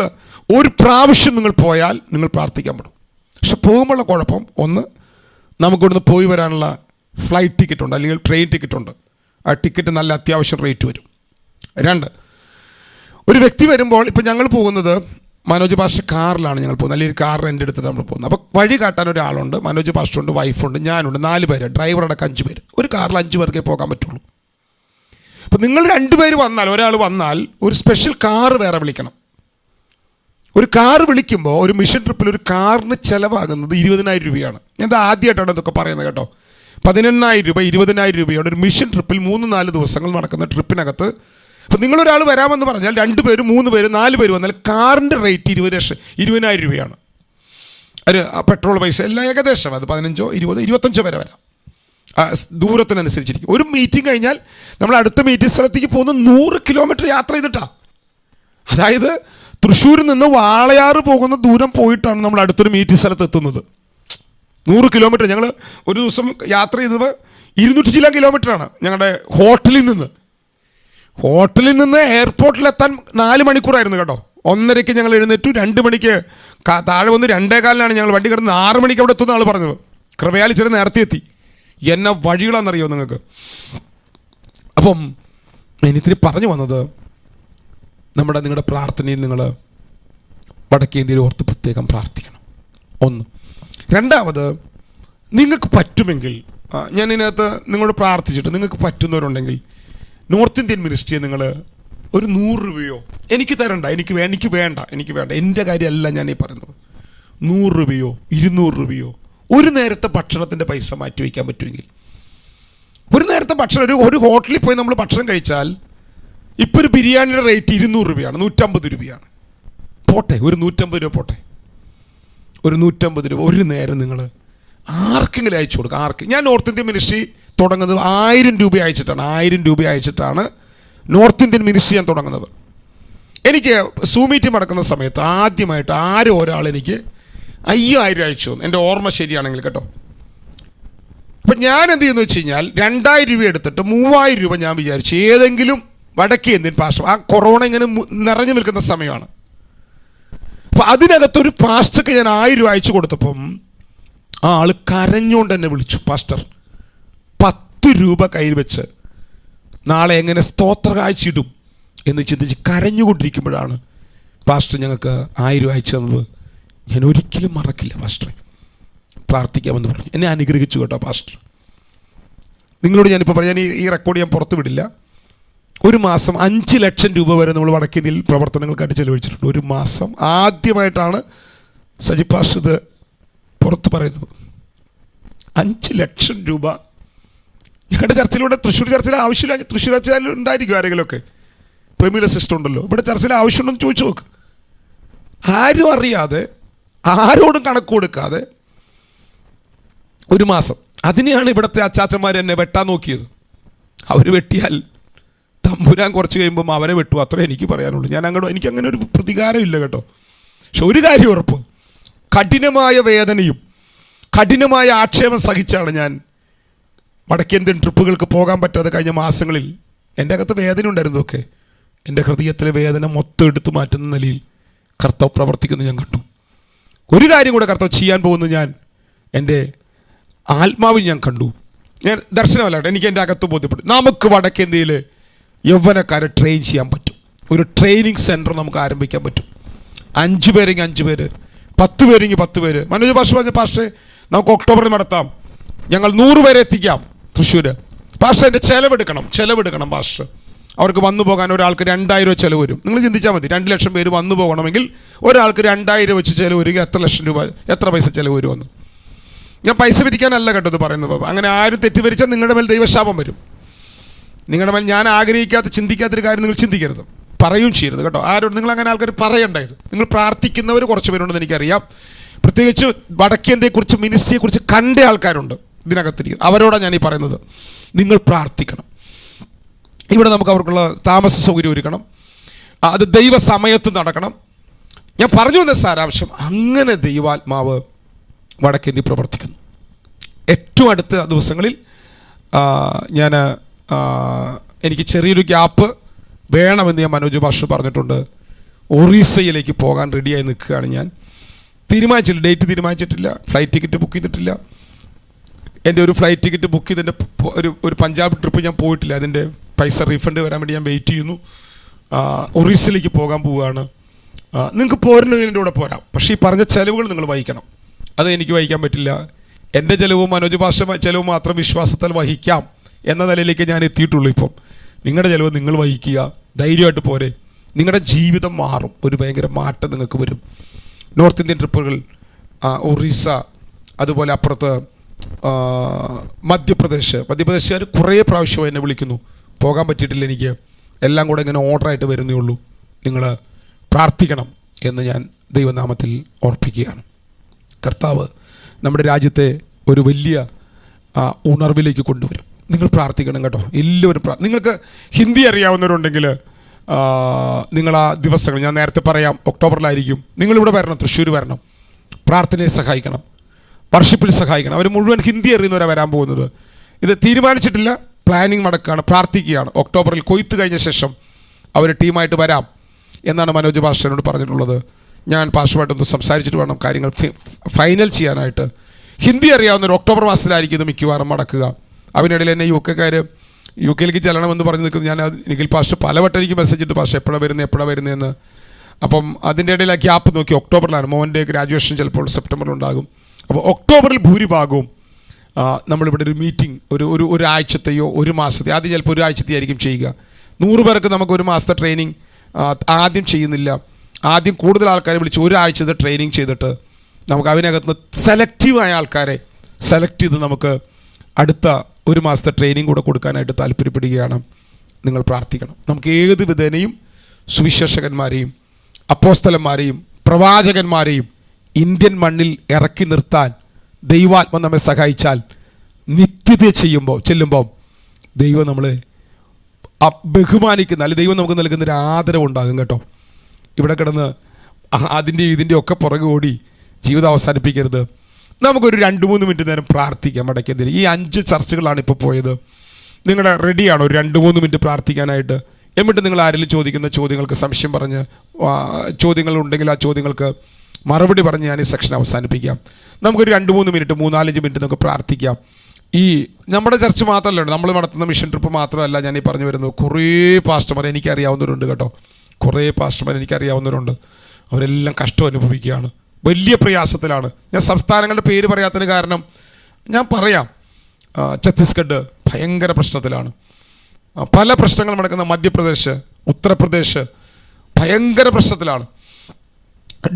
ഒരു പ്രാവശ്യം നിങ്ങൾ പോയാൽ നിങ്ങൾ പ്രാർത്ഥിക്കാൻ പെടും. പക്ഷെ പോകുമ്പോഴുള്ള കുഴപ്പം, ഒന്ന്, നമുക്കിവിടുന്ന് പോയി വരാനുള്ള ഫ്ലൈറ്റ് ടിക്കറ്റ് ഉണ്ട്, അല്ലെങ്കിൽ ട്രെയിൻ ടിക്കറ്റ് ഉണ്ട്. ആ ടിക്കറ്റ് നല്ല അത്യാവശ്യം റേറ്റ് വരും. 2, ഒരു വ്യക്തി വരുമ്പോൾ, ഇപ്പം ഞങ്ങൾ പോകുന്നത് മനോജ് പാസ്റ്റർ കാറിലാണ് ഞങ്ങൾ പോകുന്നത്, അല്ലെങ്കിൽ കാർ റെൻ്റ് എടുത്തിട്ട് നമ്മൾ പോകുന്നത്. അപ്പോൾ വഴി കാട്ടാൻ ഒരാളുണ്ട്, മനോജ് പാസ്റ്ററുണ്ട്, വൈഫുണ്ട്, ഞാനുണ്ട്, 4 പേര്, ഡ്രൈവറടക്കം 5 പേര്. ഒരു കാറിൽ 5 പേർക്കേ പോകാൻ പറ്റുള്ളൂ. അപ്പോൾ നിങ്ങൾ 2 പേര് വന്നാൽ, ഒരാൾ വന്നാൽ ഒരു സ്പെഷ്യൽ കാറ് വേറെ വിളിക്കണം. ഒരു കാറ് വിളിക്കുമ്പോൾ, ഒരു മിഷൻ ട്രിപ്പിൽ ഒരു കാറിന് ചിലവാകുന്നത് 20,000 രൂപയാണ്. ഞാൻ ആദ്യമായിട്ടാണ് ഇതൊക്കെ പറയുന്നത് കേട്ടോ. 18,000 രൂപ, 20,000 രൂപയാണ് ഒരു മിഷൻ ട്രിപ്പിൽ 3-4 ദിവസങ്ങൾ നടക്കുന്ന ട്രിപ്പിനകത്ത്. അപ്പോൾ നിങ്ങളൊരാൾ വരാമെന്ന് പറഞ്ഞാൽ 2 പേര്, 3 പേര്, 4 പേര് വന്നാൽ കാറിൻ്റെ റേറ്റ് 20,000 രൂപയാണ്. ഒരു പെട്രോൾ പൈസ എല്ലാം ഏകദേശം അത് 15, 20, 25 വരെ വരാം, ദൂരത്തിനനുസരിച്ചിരിക്കും. ഒരു മീറ്റിംഗ് കഴിഞ്ഞാൽ നമ്മൾ അടുത്ത മീറ്റിംഗ് സ്ഥലത്തേക്ക് പോകുന്ന 100 കിലോമീറ്റർ യാത്ര ചെയ്തിട്ടാണ്. അതായത് തൃശ്ശൂരിൽ നിന്ന് വാളയാറ് പോകുന്ന ദൂരം പോയിട്ടാണ് നമ്മൾ അടുത്തൊരു മീറ്റിംഗ് സ്ഥലത്ത് എത്തുന്നത്. 100 കിലോമീറ്റർ. ഞങ്ങൾ ഒരു ദിവസം യാത്ര ചെയ്തത് 200 ചില കിലോമീറ്ററാണ് ഞങ്ങളുടെ ഹോട്ടലിൽ നിന്ന് എയർപോർട്ടിലെത്താൻ 4 മണിക്കൂറായിരുന്നു കേട്ടോ. 1:30 ഞങ്ങൾ എഴുന്നേറ്റു, 2 മണിക്ക് താഴെ വന്ന് 2:15 ഞങ്ങൾ വണ്ടി കിടന്ന് 6 മണിക്ക് അവിടെ എത്തുന്ന ആൾ പറഞ്ഞത്. കൃപയാൽ ചില നേരത്തെ എത്തി. എന്നെ വഴികളാണെന്നറിയോ നിങ്ങൾക്ക്. അപ്പം എനിത്തിരി പറഞ്ഞു വന്നത്, നിങ്ങളുടെ പ്രാർത്ഥനയിൽ നിങ്ങൾ വടക്കേ ഇന്ത്യയിൽ ഓർത്ത് പ്രത്യേകം പ്രാർത്ഥിക്കണം. 1. 2, നിങ്ങൾക്ക് പറ്റുമെങ്കിൽ, ഞാൻ ഇതിനകത്ത് നിങ്ങളോട് പ്രാർത്ഥിച്ചിട്ട് നിങ്ങൾക്ക് പറ്റുന്നവരുണ്ടെങ്കിൽ നോർത്ത് ഇന്ത്യൻ മിനിസ്ട്രിയെ നിങ്ങൾ ഒരു 100 രൂപയോ എനിക്ക് തരണ്ട, എനിക്ക് വേണ്ട, എൻ്റെ കാര്യമല്ല ഞാൻ ഈ പറയുന്നത്. 100 രൂപയോ 200 രൂപയോ ഒരു നേരത്തെ ഭക്ഷണത്തിൻ്റെ പൈസ മാറ്റി വയ്ക്കാൻ പറ്റുമെങ്കിൽ, ഒരു നേരത്തെ ഭക്ഷണം, ഒരു ഹോട്ടലിൽ പോയി നമ്മൾ ഭക്ഷണം കഴിച്ചാൽ ഇപ്പോൾ ഒരു ബിരിയാണിയുടെ റേറ്റ് 200 രൂപയാണ്, 150 രൂപയാണ്. പോട്ടെ, ഒരു 150 രൂപ പോട്ടെ, ഒരു 150 രൂപ ഒരു നേരം നിങ്ങൾ ആർക്കെങ്കിലും അയച്ചു കൊടുക്കുക. ഞാൻ നോർത്ത് ഇന്ത്യൻ മിനിസ്ട്രി തുടങ്ങുന്നത് 1000 രൂപ അയച്ചിട്ടാണ്. 1000 രൂപ അയച്ചിട്ടാണ് നോർത്ത് ഇന്ത്യൻ മിനിസ്ട്രി ഞാൻ തുടങ്ങുന്നത്. എനിക്ക് സൂം മീറ്റിംഗ് നടക്കുന്ന സമയത്ത് ആദ്യമായിട്ട് ഒരാൾ എനിക്ക് 5000 അയച്ചു, എൻ്റെ ഓർമ്മ ശരിയാണെങ്കിൽ കേട്ടോ. അപ്പം ഞാൻ എന്ത് ചെയ്യുന്നു വെച്ച് കഴിഞ്ഞാൽ 2000 രൂപ എടുത്തിട്ട് 3000 രൂപ ഞാൻ വിചാരിച്ചു ഏതെങ്കിലും വടക്കേ ഇന്ത്യൻ പാസ്റ്റർ, ആ കൊറോണ ഇങ്ങനെ നിറഞ്ഞു നിൽക്കുന്ന സമയമാണ്. അപ്പം അതിനകത്തൊരു പാസ്റ്റർക്ക് ഞാൻ 1000 രൂപ അയച്ചു കൊടുത്തപ്പം ആ ആൾ കരഞ്ഞുകൊണ്ട് എന്നെ വിളിച്ചു, പാസ്റ്റർ 10 രൂപ കയ്യിൽ വെച്ച് നാളെ എങ്ങനെ സ്തോത്ര കാഴ്ചയിടും എന്ന് ചിന്തിച്ച് കരഞ്ഞുകൊണ്ടിരിക്കുമ്പോഴാണ് പാസ്റ്റർ ഞങ്ങൾക്ക് 1000 രൂപ അയച്ചു തന്നത്. ഞാൻ ഒരിക്കലും മറക്കില്ല പാസ്റ്ററെ, പ്രാർത്ഥിക്കാമെന്ന് പറഞ്ഞു. എന്നെ അനുഗ്രഹിച്ചു കേട്ടോ പാസ്റ്റർ. നിങ്ങളോട് ഞാനിപ്പോൾ പറയാൻ ഈ റെക്കോർഡ് ഞാൻ പുറത്ത് വിടില്ല. ഒരു മാസം 5 ലക്ഷം രൂപ വരെ നമ്മൾ വടക്കേന്ത്യയിൽ പ്രവർത്തനങ്ങൾക്കായിട്ട് ചെലവഴിച്ചിട്ടുണ്ട്. ഒരു മാസം ആദ്യമായിട്ടാണ് സജി പാസ്റ്റർ ഇത് പുറത്ത് പറയുന്നത്. 5 ലക്ഷം രൂപ ഞങ്ങളുടെ ചർച്ചിലൂടെ, തൃശ്ശൂർ ചർച്ചിൽ ആവശ്യമില്ല. തൃശ്ശൂർ ചർച്ചിൽ ഉണ്ടായിരിക്കും ആരെങ്കിലുമൊക്കെ, പ്രമീല സിസ്റ്റർ ഉണ്ടല്ലോ. ഇവിടെ ചർച്ചിൽ ആവശ്യമുണ്ടെന്ന് ചോദിച്ചു നോക്ക്. ആരും അറിയാതെ, ആരോടും കണക്ക് കൊടുക്കാതെ ഒരു മാസം. അതിനെയാണ് ഇവിടുത്തെ അച്ചാച്ചന്മാർ എന്നെ വെട്ടാൻ നോക്കിയത്. അവർ വെട്ടിയാൽ തമ്പുരാൻ കുറച്ച് കഴിയുമ്പം അവരെ വെട്ടു, അത്രേ എനിക്ക് പറയാനുള്ളൂ. എനിക്ക് അങ്ങനെ ഒരു പ്രതികാരം ഇല്ല കേട്ടോ. പക്ഷെ ഒരു കാര്യം ഉറപ്പ്, കഠിനമായ വേദനയും കഠിനമായ ആക്ഷേപം സഹിച്ചാണ് ഞാൻ വടക്കേന്ത്യൻ ട്രിപ്പുകൾക്ക് പോകാൻ പറ്റാതെ കഴിഞ്ഞ മാസങ്ങളിൽ. എൻ്റെ അകത്ത് വേദന ഉണ്ടായിരുന്നതൊക്കെ എൻ്റെ ഹൃദയത്തിലെ വേദന മൊത്തം എടുത്തു മാറ്റുന്ന നിലയിൽ കർത്താവ് പ്രവർത്തിക്കുന്നത് ഞാൻ കണ്ടു. ഒരു കാര്യം കൂടെ കർത്താവ് ചെയ്യാൻ പോകുന്നത് ഞാൻ എൻ്റെ ആത്മാവിൽ ഞാൻ കണ്ടു. ഞാൻ ദർശനമല്ല, എനിക്ക് എൻ്റെ അകത്ത് ബോധ്യപ്പെട്ടു. നമുക്ക് വടക്കേന്ത്യയിൽ യൗവനക്കാരെ ട്രെയിൻ ചെയ്യാൻ പറ്റും. ഒരു ട്രെയിനിങ് സെൻറ്റർ നമുക്ക് ആരംഭിക്കാൻ പറ്റും. 5 പേരെങ്കിൽ 5 പേര്, 10 പേരെങ്കിൽ 10 പേര്. മനോജ് പാഷ പറഞ്ഞ പാഷേ നമുക്ക് ഒക്ടോബറിൽ നടത്താം, ഞങ്ങൾ 100 പേരെ എത്തിക്കാം തൃശ്ശൂർ. പാഷ എൻ്റെ ചിലവെടുക്കണം പാഷ. അവർക്ക് വന്നു പോകാൻ ഒരാൾക്ക് 2000 രൂപ ചിലവ് വരും. നിങ്ങൾ ചിന്തിച്ചാൽ മതി, 2 ലക്ഷം പേര് വന്നു പോകണമെങ്കിൽ ഒരാൾക്ക് 2000 വെച്ച് ചിലവ് വരിക, എത്ര ലക്ഷം രൂപ, എത്ര പൈസ ചിലവ് വരുമെന്ന്. ഞാൻ പൈസ പിരിക്കാനല്ല കേട്ടോ ഇത് പറയുന്നത്. അങ്ങനെ ആരും തെറ്റിദ്ധരിച്ചാൽ നിങ്ങളുടെ മേൽ ദൈവശാപം വരും. നിങ്ങളുടെ മേൽ ഞാൻ ആഗ്രഹിക്കാത്ത, ചിന്തിക്കാത്തൊരു കാര്യം നിങ്ങൾ ചിന്തിക്കരുത്, പറയുകയും ചെയ്യരുത് കേട്ടോ. ആരോട് നിങ്ങൾ അങ്ങനെ ആൾക്കാർ പറയണ്ടായത്. നിങ്ങൾ പ്രാർത്ഥിക്കുന്നവർ കുറച്ച് പേരുണ്ടെന്ന് എനിക്കറിയാം. പ്രത്യേകിച്ച് വടക്കേന്ത്യയെക്കുറിച്ച്, മിനിസ്ട്രിയെക്കുറിച്ച് കണ്ട ആൾക്കാരുണ്ട് ഇതിനകത്തിരിക്കുന്നത്. അവരോടാണ് ഞാൻ ഈ പറയുന്നത്. നിങ്ങൾ പ്രാർത്ഥിക്കണം. ഇവിടെ നമുക്ക് അവർക്കുള്ള താമസ സൗകര്യം ഒരുക്കണം. അത് ദൈവസമയത്ത് നടക്കണം. ഞാൻ പറഞ്ഞു വന്ന സാരാംശം, അങ്ങനെ ദൈവാത്മാവ് വടക്കേന്ത്യ പ്രവർത്തിക്കുന്നു. ഏറ്റവും അടുത്ത ദിവസങ്ങളിൽ എനിക്ക് ചെറിയൊരു ഗ്യാപ്പ് വേണമെന്ന് ഞാൻ മനോജ് പാസ്റ്റർ പറഞ്ഞിട്ടുണ്ട്. ഒറീസയിലേക്ക് പോകാൻ റെഡിയായി നിൽക്കുകയാണ് ഞാൻ. തീരുമാനിച്ചില്ല, ഡേറ്റ് തീരുമാനിച്ചിട്ടില്ല, ഫ്ലൈറ്റ് ടിക്കറ്റ് ബുക്ക് ചെയ്തിട്ടില്ല. എൻ്റെ ഒരു ഫ്ലൈറ്റ് ടിക്കറ്റ് ബുക്ക് ചെയ്തതിൻ്റെ ഒരു പഞ്ചാബ് ട്രിപ്പ് ഞാൻ പോയിട്ടില്ല. അതിൻ്റെ പൈസ റീഫണ്ട് വരാൻ വേണ്ടി ഞാൻ വെയിറ്റ് ചെയ്യുന്നു. ഒറീസയിലേക്ക് പോകാൻ പോവുകയാണ്. നിങ്ങൾക്ക് പോരുന്നതിൻ്റെ കൂടെ പോരാം, പക്ഷേ ഈ പറഞ്ഞ ചിലവുകൾ നിങ്ങൾ വഹിക്കണം. അത് എനിക്ക് വഹിക്കാൻ പറ്റില്ല. എൻ്റെ ചിലവും മനോജ് പാസ്റ്റർ ചിലവും മാത്രം വിശ്വാസത്താൽ വഹിക്കാം എന്ന നിലയിലേക്ക് ഞാൻ എത്തിയിട്ടുള്ളൂ. ഇപ്പം നിങ്ങളുടെ ചിലവ് നിങ്ങൾ വഹിക്കുക, ധൈര്യമായിട്ട് പോരെ. നിങ്ങളുടെ ജീവിതം മാറും, ഒരു ഭയങ്കര മാറ്റം നിങ്ങൾക്ക് വരും. നോർത്ത് ഇന്ത്യൻ ട്രിപ്പുകൾ, ഒറീസ, അതുപോലെ അപ്പുറത്ത് മധ്യപ്രദേശുകാർ കുറേ പ്രാവശ്യം എന്നെ വിളിക്കുന്നു. പോകാൻ പറ്റിയിട്ടില്ല എനിക്ക്, എല്ലാം കൂടെ ഇങ്ങനെ ഓർഡറായിട്ട് വരുന്നേ ഉള്ളൂ. നിങ്ങൾ പ്രാർത്ഥിക്കണം എന്ന് ഞാൻ ദൈവനാമത്തിൽ ഓർപ്പിക്കുകയാണ്. കർത്താവ് നമ്മുടെ രാജ്യത്തെ ഒരു വലിയ ഉണർവിലേക്ക് കൊണ്ടുവരും. നിങ്ങൾ പ്രാർത്ഥിക്കണം കേട്ടോ. എല്ലാവരും നിങ്ങൾക്ക് ഹിന്ദി അറിയാവുന്നവരുണ്ടെങ്കിൽ നിങ്ങൾ ആ ദിവസങ്ങൾ ഞാൻ നേരത്തെ പറയാം, ഒക്ടോബറിലായിരിക്കും. നിങ്ങളിവിടെ വരണം, തൃശ്ശൂർ വരണം, പ്രാർത്ഥനയെ സഹായിക്കണം, വർഷിപ്പിൽ സഹായിക്കണം. അവർ മുഴുവൻ ഹിന്ദി അറിയുന്നവരാണ് വരാൻ പോകുന്നത്. ഇത് തീരുമാനിച്ചിട്ടില്ല, പ്ലാനിങ് നടക്കുകയാണ്, പ്രാർത്ഥിക്കുകയാണ്. ഒക്ടോബറിൽ കൊയ്ത്ത് കഴിഞ്ഞ ശേഷം അവർ ടീമായിട്ട് വരാം എന്നാണ് മനോജ് പാസ്റ്ററിനോട് പറഞ്ഞിട്ടുള്ളത്. ഞാൻ പാസ്റ്ററുമായിട്ടൊന്ന് സംസാരിച്ചിട്ട് വേണം കാര്യങ്ങൾ ഫൈനൽ ചെയ്യാനായിട്ട്. ഹിന്ദി അറിയാവുന്നവർ ഒക്ടോബർ മാസത്തിലായിരിക്കും ഇത് മിക്കവാറും നടക്കുക. അതിനിടയിൽ എന്നെ യു കെയിലേക്ക് ചെല്ലണമെന്ന് പറഞ്ഞ് നിൽക്കുന്നത് ഞാൻ നിഖിൽ പാസ്റ്റർ പലവട്ടം എനിക്ക് മെസ്സേജ് ഇട്ട്, പാസ്റ്റർ എപ്പോഴാണ് വരുന്നതെന്ന്. അപ്പം അതിൻ്റെ ഇടയിൽ ആ ഗ്യാപ്പ് നോക്കി ഒക്ടോബറിലാണ്. മോൻ്റെ ഗ്രാജുവേഷൻ ചിലപ്പോൾ സെപ്റ്റംബറിലുണ്ടാകും. അപ്പോൾ ഒക്ടോബറിൽ ഭൂരിഭാഗവും നമ്മളിവിടെ ഒരു മീറ്റിംഗ് ഒരാഴ്ചത്തെയോ ഒരു മാസത്തെ, ആദ്യം ചിലപ്പോൾ ഒരാഴ്ചത്തെ ആയിരിക്കും ചെയ്യുക. 100 പേർക്ക് നമുക്ക് ഒരു മാസത്തെ ട്രെയിനിങ് ആദ്യം ചെയ്യുന്നില്ല. ആദ്യം കൂടുതൽ ആൾക്കാരെ വിളിച്ച് ഒരാഴ്ചത്തെ ട്രെയിനിങ് ചെയ്തിട്ട് നമുക്ക് അതിനകത്ത് സെലക്റ്റീവായ ആൾക്കാരെ സെലക്ട് ചെയ്ത് നമുക്ക് അടുത്ത ഒരു മാസത്തെ ട്രെയിനിങ് കൂടെ കൊടുക്കാനായിട്ട് താല്പര്യപ്പെടുകയാണ്. നിങ്ങൾ പ്രാർത്ഥിക്കണം. നമുക്ക് ഏത് വിധേനയും സുവിശേഷകന്മാരെയും അപ്പോസ്തലന്മാരെയും പ്രവാചകന്മാരെയും ഇന്ത്യൻ മണ്ണിൽ ഇറക്കി നിർത്താൻ ദൈവാത്മ നമ്മെ സഹായിച്ചാൽ നിത്യത ചെല്ലുമ്പോൾ ദൈവം നമ്മളെ ബഹുമാനിക്കുന്ന, അല്ലെങ്കിൽ ദൈവം നമുക്ക് നൽകുന്നൊരു ആദരവുണ്ടാകും കേട്ടോ. ഇവിടെ കിടന്ന് ഇതിൻ്റെ ഒക്കെ പുറകെ ഓടി ജീവിതം അവസാനിപ്പിക്കരുത്. നമുക്കൊരു 2-3 മിനിറ്റ് നേരം പ്രാർത്ഥിക്കാം. ഇടയ്ക്കെന്തെങ്കിലും ഈ 5 ചർച്ചകളാണ് ഇപ്പോൾ പോയത്. നിങ്ങളുടെ റെഡിയാണോ ഒരു 2-3 മിനിറ്റ് പ്രാർത്ഥിക്കാനായിട്ട്? എന്നിട്ട് നിങ്ങൾ ആരെങ്കിലും ചോദിക്കുന്ന ചോദ്യങ്ങൾക്ക് സംശയം പറഞ്ഞ് ചോദ്യങ്ങളുണ്ടെങ്കിൽ ആ ചോദ്യങ്ങൾക്ക് മറുപടി പറഞ്ഞ് ഞാൻ ഈ സെക്ഷൻ അവസാനിപ്പിക്കാം. നമുക്കൊരു 2-3 മിനിറ്റ് 3-4 മിനിറ്റ് നമുക്ക് പ്രാർത്ഥിക്കാം. ഈ നമ്മുടെ ചർച്ച മാത്രമല്ല, നമ്മൾ നടത്തുന്ന മിഷൻ ട്രിപ്പ് മാത്രമല്ല ഞാൻ ഈ പറഞ്ഞു വരുന്നത്. കുറേ പാസ്റ്റർമാർ എനിക്കറിയാവുന്നവരുണ്ട് കേട്ടോ. കുറേ പാസ്റ്റർമാർ എനിക്കറിയാവുന്നവരുണ്ട്. അവരെല്ലാം കഷ്ടം അനുഭവിക്കുകയാണ്, വലിയ പ്രയാസത്തിലാണ്. ഞാൻ സംസ്ഥാനങ്ങളുടെ പേര് പറയാത്തതിന് കാരണം ഞാൻ പറയാം. ഛത്തീസ്ഗഡ് ഭയങ്കര പ്രശ്നത്തിലാണ്. പല പ്രശ്നങ്ങൾ നടക്കുന്ന മധ്യപ്രദേശ്, ഉത്തർപ്രദേശ് ഭയങ്കര പ്രശ്നത്തിലാണ്.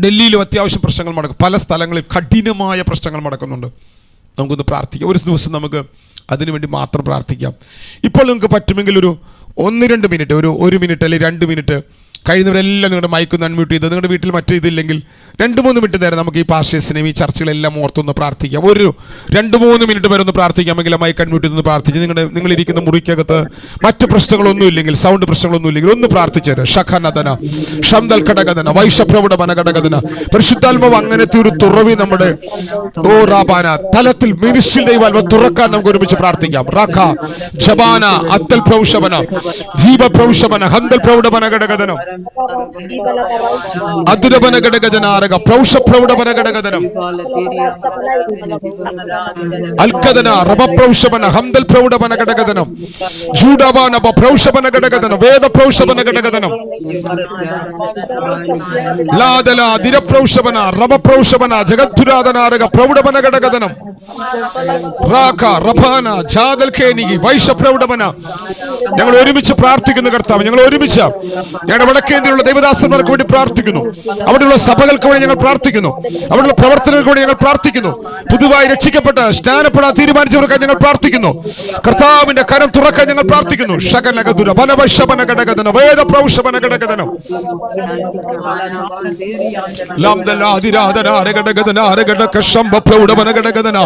ഡൽഹിയിലും അത്യാവശ്യം പ്രശ്നങ്ങൾ നടക്കും. പല സ്ഥലങ്ങളിൽ കഠിനമായ പ്രശ്നങ്ങൾ നടക്കുന്നുണ്ട്. നമുക്കൊന്ന് പ്രാർത്ഥിക്കാം. ഒരു ദിവസം നമുക്ക് അതിനുവേണ്ടി മാത്രം പ്രാർത്ഥിക്കാം. ഇപ്പോൾ നിങ്ങൾക്ക് പറ്റുമെങ്കിൽ ഒരു 1-2 മിനിറ്റ്, ഒരു മിനിറ്റ് അല്ലെങ്കിൽ 2 മിനിറ്റ് കഴിയുന്നവരെല്ലാം നിങ്ങളുടെ മൈക്കൊന്ന് അൺമ്യൂട്ട് ചെയ്ത്, നിങ്ങളുടെ വീട്ടിൽ മറ്റു ഇതില്ലെങ്കിൽ 2-3 മിനിറ്റ് നേരം നമുക്ക് ഈ പാസ്റ്റേഴ്സിനെയും ഈ ചർച്ചകളെല്ലാം ഓർത്തൊന്ന് പ്രാർത്ഥിക്കാം. ഒരു 2-3 മിനിറ്റ് വരെ ഒന്ന് പ്രാർത്ഥിക്കാമെങ്കിൽ മൈക്ക് അൺമ്യൂട്ട് ചെയ്തൊന്ന് പ്രാർത്ഥിച്ച് നിങ്ങളിരിക്കുന്ന മുറിക്കകത്ത് മറ്റു പ്രശ്നങ്ങളൊന്നും ഇല്ലെങ്കിൽ, സൗണ്ട് പ്രശ്നങ്ങളൊന്നും ഇല്ലെങ്കിൽ ഒന്ന് പ്രാർത്ഥിച്ചേര്. ഷഖനദന ഷംദൽ ഘടകദന വൈഷപ്രവട വനഘടകദന. പരിശുദ്ധാത്മാവ് അങ്ങനത്തെ ഒരു തുറവി നമ്മുടെ റാബാന തലത്തിൽ മിനിസ്ട്രിയിൽ ദൈവാത്മ തുറക്കാൻ നമുക്ക് ഒരുമിച്ച് പ്രാർത്ഥിക്കാം. റഖ ജബാന അത്തൽ പ്രൗഷവന ജീവ പ്രൗഷവന ഹന്തൽ പ്രൗഢവന ഘടകദനം അതുരവന ഘടകജനാരക പ്രൗഷ പ്രൗഢവന ഘടകദനം അൽക്കദന റബ പ്രൗഷവന ഹന്തൽ പ്രൗഢവന ഘടകദനം ജൂഡവന പ്രൗഷവന ഘടകദനം വേദ പ്രൗഷവന ഘടകദനം ലാദല ദിര പ്രൗഷവന റബ പ്രൗഷവന ജഗദ്ദുരാദനാരക പ്രൗഢവന ഘടകദനം റാഖ റബാന ജാദൽ ഖേനി വൈഷ പ്രൗഢവന. ഞങ്ങൾ ഒരുമിച്ച് പ്രാർത്ഥിക്കുന്ന കർത്താവ്, ഞങ്ങൾ ഒരുമിച്ച് ഞങ്ങളുടെ വടക്കേന്ത്യയിലുള്ള ദൈവദാസന്മാർക്ക് വേണ്ടി പ്രാർത്ഥിക്കുന്നു. അവിടെയുള്ള സഭകൾക്ക് വേണ്ടി ഞങ്ങൾ പ്രാർത്ഥിക്കുന്നു. അവിടെയുള്ള പ്രവർത്തനങ്ങൾക്ക് വേണ്ടി ഞങ്ങൾ പ്രാർത്ഥിക്കുന്നു. പുതുതായി രക്ഷിക്കപ്പെട്ട് സ്നാനപ്പെടാൻ തീരുമാനിച്ചവർക്കായി ഞങ്ങൾ പ്രാർത്ഥിക്കുന്നു. കർത്താവിന്റെ കരം തുറക്കാൻ ഞങ്ങൾ പ്രാർത്ഥിക്കുന്നു. ശകനഗദുര വനവശവന ഘടകദന വേദ പ്രൗഷവന ഘടകദനം ലംദലാദിരാദനാരഘടകദനാരഘടക പ്രൗഢവന ഘടകദന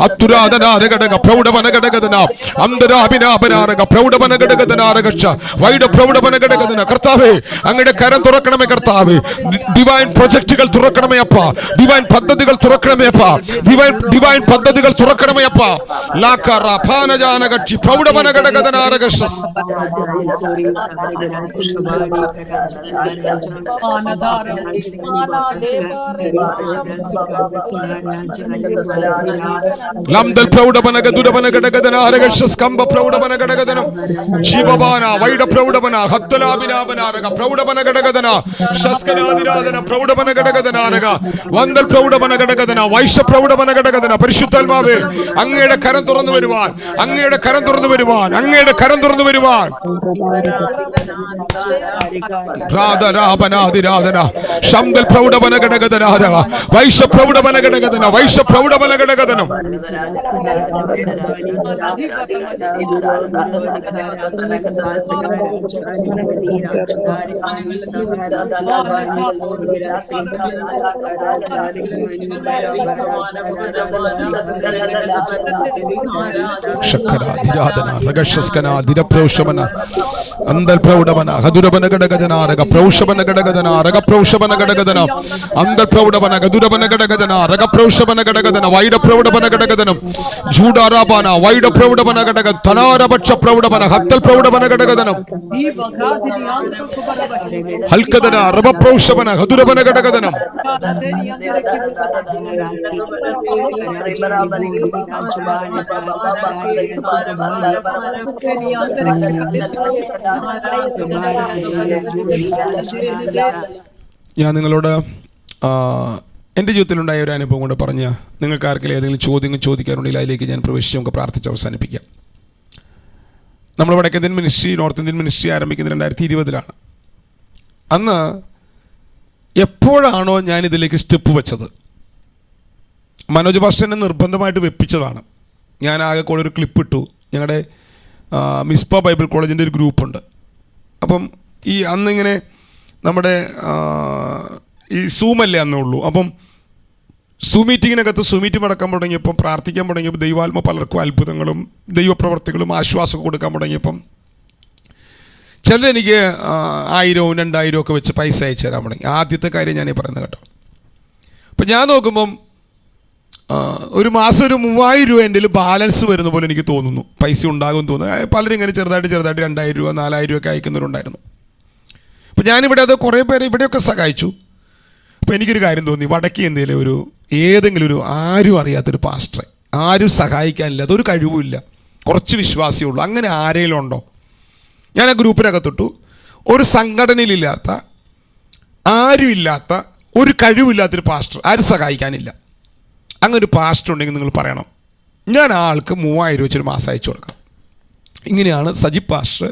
അത്തുരാദനാരഘടക പ്രൗഢവന ഘടകദന അന്തരാഭിനാപനാരക പ്രൗഢവന ഘടകദനാരകക്ഷ വൈഡ പ്രൗഢവന ഘടകദന. കർത്താവേ, അങ്ങയുടെ കരം തുറക്കണമേ കർത്താവേ. ഡിവൈൻ പ്രൊജക്റ്റുകൾ തുറക്കണമേ അപ്പ. ഡിവൈൻ പദ്ധതികൾ തുറക്കണമേ അപ്പ. ഡിവൈൻ പദ്ധതികൾ തുറക്കണമേ അപ്പ. ലാക്കറ ഭാനജാനകക്ഷി പ്രൗഢവന ഘടകദനാരകക്ഷ ലംദൽ പ്രൗഢവന ഗദുരവന ഘടകദനാരകക്ഷ സ്കംബ പ്രൗഢവന ഘടകദനം ജീവബാന വൈഡ പ്രൗഢവന ഹത്തലാഭിനാപനാരക പ്രൗഢവന ഘടകദന ശസ്കനാദിരാദന പ്രൗഢവന ഘടകദനാരക വന്ദൽ പ്രൗഢവന ഘടകദന വൈഷ പ്രൗഢവന ഘടകദന. പരിശുദ്ധാത്മാവേ, അങ്ങയുടെ കരം തുറന്നു വരുവാൻ, അങ്ങയുടെ കരം തുറന്നു വരുവാൻ, അങ്ങയുടെ കരം തുറന്നു വരുവാൻ. രാധനാദിരാധന ശംദൽ പ്രൗഢവന ഘടകദനാരക വൈഷ പ്രൗഢവന ഘടകദന വൈഷ പ്രൗഢവന ഘടകദനം ശക്കരാധിരാധന രഗശസ്കനാധിരപ്രൗഷമന അന്തർപ്രൗഢവന ഹതുരവന ഘടകജനാരക പ്രൗഷവന ഘടകജനാരക പ്രൗഷവന ഘടകജന അന്തർപ്രൗഢവന ഗതുരവന ഘടകജന രഗപ്രൗഷവന ഘടകജന വൈഡപ്രൗഢവന ഘടകജനം ജൂഡാരാബാന വൈഡപ്രൗഢവന ഘടക ധനാരപക്ഷ പ്രൗഢവന ഹത്തൽ പ്രൗഢവന ഘടകജനം ഹൽക്കദന റബപ്രൗഷവന ഹതുരവന ഘടകജനം ഞാൻ നിങ്ങളോട് എൻ്റെ ജീവിതത്തിലുണ്ടായ ഒരു അനുഭവം കൊണ്ട് പറഞ്ഞ നിങ്ങൾക്ക് ആർക്കെങ്കിലും ഏതെങ്കിലും ചോദ്യങ്ങൾ ചോദിക്കാറുണ്ടെങ്കിൽ അതിലേക്ക് ഞാൻ പ്രവേശിച്ച് നമുക്ക് പ്രാർത്ഥിച്ച് അവസാനിപ്പിക്കാം. നമ്മൾ വടക്കേ Indian ministry north Indian ministry ആരംഭിക്കുന്നത് 2020 അന്ന് എപ്പോഴാണോ ഞാനിതിലേക്ക് സ്റ്റെപ്പ് വെച്ചത്, മനോജ് ഭാസ്റ്റനെ നിർബന്ധമായിട്ട് വെപ്പിച്ചതാണ്. ഞാൻ ആകെ കൂടെ ഒരു ക്ലിപ്പ് ഇട്ടു. ഞങ്ങളുടെ മിസ്പ ബൈബിൾ കോളേജിൻ്റെ ഒരു ഗ്രൂപ്പുണ്ട്. അപ്പം ഈ അന്നിങ്ങനെ നമ്മുടെ ഈ സൂമല്ലേ അന്നുള്ളൂ. അപ്പം സൂ മീറ്റിങ്ങിനകത്ത് സൂ മീറ്റിംഗ് നടക്കാൻ തുടങ്ങിയപ്പം, പ്രാർത്ഥിക്കാൻ തുടങ്ങിയപ്പോൾ ദൈവാത്മ പലർക്കും അത്ഭുതങ്ങളും ദൈവപ്രവർത്തികളും ആശ്വാസമൊക്കെ കൊടുക്കാൻ തുടങ്ങിയപ്പം ചിലരെനിക്ക് 1000 2000 ഒക്കെ വെച്ച് പൈസ അയച്ചു തരാൻ തുടങ്ങി. ആദ്യത്തെ കാര്യം ഞാനീ പറയുന്നത് കേട്ടോ. അപ്പം ഞാൻ നോക്കുമ്പം ഒരു മാസം ഒരു 3000 രൂപ എൻ്റെ ബാലൻസ് വരുന്ന പോലെ എനിക്ക് തോന്നുന്നു, പൈസ ഉണ്ടാകും തോന്നുന്നു. പലരും ഇങ്ങനെ ചെറുതായിട്ട് 2000 രൂപ 4000 രൂപ ഒക്കെ അയക്കുന്നവരുണ്ടായിരുന്നു. അപ്പോൾ ഞാനിവിടെ അത് കുറേ പേരെ ഇവിടെയൊക്കെ സഹായിച്ചു. അപ്പോൾ എനിക്കൊരു കാര്യം തോന്നി, വടക്കേ ഇന്ത്യയിലെ ഏതെങ്കിലും ഒരു ആരും അറിയാത്തൊരു പാസ്റ്ററെ, ആരും സഹായിക്കാനില്ല, അതൊരു കഴിവുമില്ല, കുറച്ച് വിശ്വാസിയുള്ളൂ, അങ്ങനെ ആരെങ്കിലും ഉണ്ടോ? ഞാൻ ആ ഗ്രൂപ്പിനകത്തിട്ടു. ഒരു സംഘടനയിലില്ലാത്ത, ആരുമില്ലാത്ത, ഒരു കഴിവില്ലാത്തൊരു പാസ്റ്റർ, ആരും സഹായിക്കാനില്ല, അങ്ങനെ ഒരു പാസ്റ്റർ ഉണ്ടെങ്കിൽ നിങ്ങൾ പറയണം, ഞാൻ ആ ആൾക്ക് 3000 വെച്ചൊരു മാസം അയച്ചു കൊടുക്കാം. ഇങ്ങനെയാണ് Saji pastor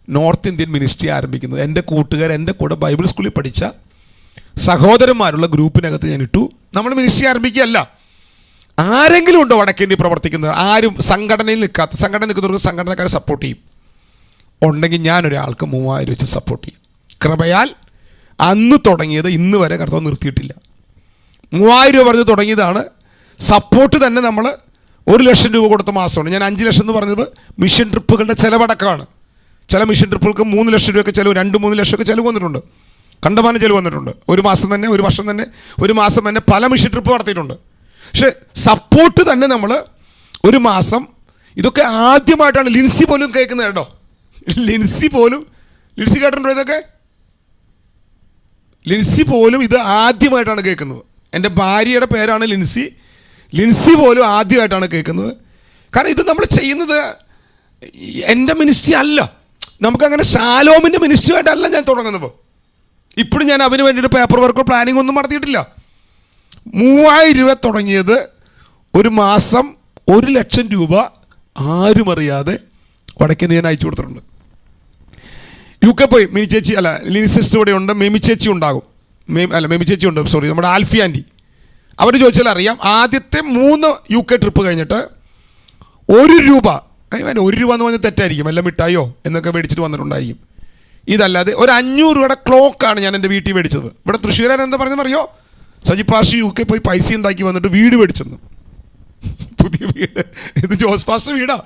north Indian ministry ആരംഭിക്കുന്നത്. എൻ്റെ കൂട്ടുകാർ, എൻ്റെ കൂടെ ബൈബിൾ സ്കൂളിൽ പഠിച്ച സഹോദരന്മാരുള്ള ഗ്രൂപ്പിനകത്ത് ഞാൻ ഇട്ടു. നമ്മൾ മിനിസ്ട്രി ആരംഭിക്കുകയല്ല. ആരെങ്കിലും ഉണ്ടോ വടക്കേന്ത്യ പ്രവർത്തിക്കുന്നത്, ആരും സംഘടനയിൽ നിൽക്കാത്ത, സംഘടന നിൽക്കുന്നവർക്ക് സംഘടനക്കാരെ സപ്പോർട്ട് ചെയ്യും ഉണ്ടെങ്കിൽ ഞാനൊരാൾക്ക് 3000 വെച്ച് സപ്പോർട്ട് ചെയ്യും. കൃപയാൽ അന്ന് തുടങ്ങിയത് ഇന്ന് വരെ കർത്താവ് നിർത്തിയിട്ടില്ല. 3000 രൂപ പറഞ്ഞ് തുടങ്ങിയതാണ്. സപ്പോർട്ട് തന്നെ നമ്മൾ 1,00,000 രൂപ കൊടുത്ത മാസമാണ്. ഞാൻ 5 ലക്ഷം എന്ന് പറഞ്ഞത് മിഷൻ ട്രിപ്പുകളുടെ ചിലവടക്കമാണ്. ചില മിഷൻ ട്രിപ്പുകൾക്ക് 3 ലക്ഷം രൂപയൊക്കെ ചിലവ്, 2-3 ലക്ഷമൊക്കെ ചിലവ് വന്നിട്ടുണ്ട്, കണ്ടമാനം ചിലവ് വന്നിട്ടുണ്ട്. ഒരു മാസം തന്നെ, ഒരു വർഷം തന്നെ, ഒരു മാസം തന്നെ പല മിഷൻ ട്രിപ്പ് നടത്തിയിട്ടുണ്ട്. പക്ഷേ സപ്പോർട്ട് തന്നെ നമ്മൾ ഒരു മാസം, ഇതൊക്കെ ആദ്യമായിട്ടാണ് ലിൻസി പോലും കേൾക്കുന്നത് കേട്ടോ. ലിൻസി കേട്ടിട്ടുണ്ടോ ഇതൊക്കെ? ലിൻസി പോലും ഇത് ആദ്യമായിട്ടാണ് കേൾക്കുന്നത്. എൻ്റെ ഭാര്യയുടെ പേരാണ് ലിൻസി പോലും ആദ്യമായിട്ടാണ് കേൾക്കുന്നത്. കാരണം ഇത് നമ്മൾ ചെയ്യുന്നത് എൻ്റെ മിനിസ്ട്രി അല്ല, നമുക്കങ്ങനെ ഷാലോമിൻ്റെ മിനിസ്ട്രി ആയിട്ടല്ല ഞാൻ തുടങ്ങുന്നത്. ഇപ്പോഴും ഞാൻ അതിന് വേണ്ടിയിട്ട് പേപ്പർ വർക്കോ പ്ലാനിങ്ങോ ഒന്നും നടത്തിയിട്ടില്ല. 3000 രൂപ തുടങ്ങിയത് ഒരു മാസം 1,00,000 രൂപ ആരും അറിയാതെ വടക്കേ ഞാൻ അയച്ചു കൊടുത്തിട്ടുണ്ട്. UK പോയി മിനി ചേച്ചി, അല്ല ലിനി സിസ്റ്റർ ഇവിടെ ഉണ്ട്, മെമി ചേച്ചി ഉണ്ടാകും, മെമി ചേച്ചി ഉണ്ട്, സോറി, നമ്മുടെ ആൽഫി ആൻറ്റി. അവർ ചോദിച്ചാൽ അറിയാം. ആദ്യത്തെ 3 UK ട്രിപ്പ് കഴിഞ്ഞിട്ട് 1 രൂപ, 1 രൂപ എന്ന് പറഞ്ഞാൽ തെറ്റായിരിക്കും, എല്ലാം മിഠായിയോ എന്നൊക്കെ മേടിച്ചിട്ട് വന്നിട്ടുണ്ടായിരിക്കും. ഇതല്ലാതെ ഒരു 500 രൂപയുടെ ക്ലോക്കാണ് ഞാൻ എൻ്റെ വീട്ടിൽ മേടിച്ചത്. ഇവിടെ തൃശ്ശൂരാൻ എന്താ പറഞ്ഞതെന്നറിയോ? സജി പാസ്റ്റർ UK പോയി പൈസ ഉണ്ടാക്കി വന്നിട്ട് വീട് മേടിച്ചെന്ന്, പുതിയ വീട്. ഇത് ജോസ് പാസ്റ്റർ വീടാ.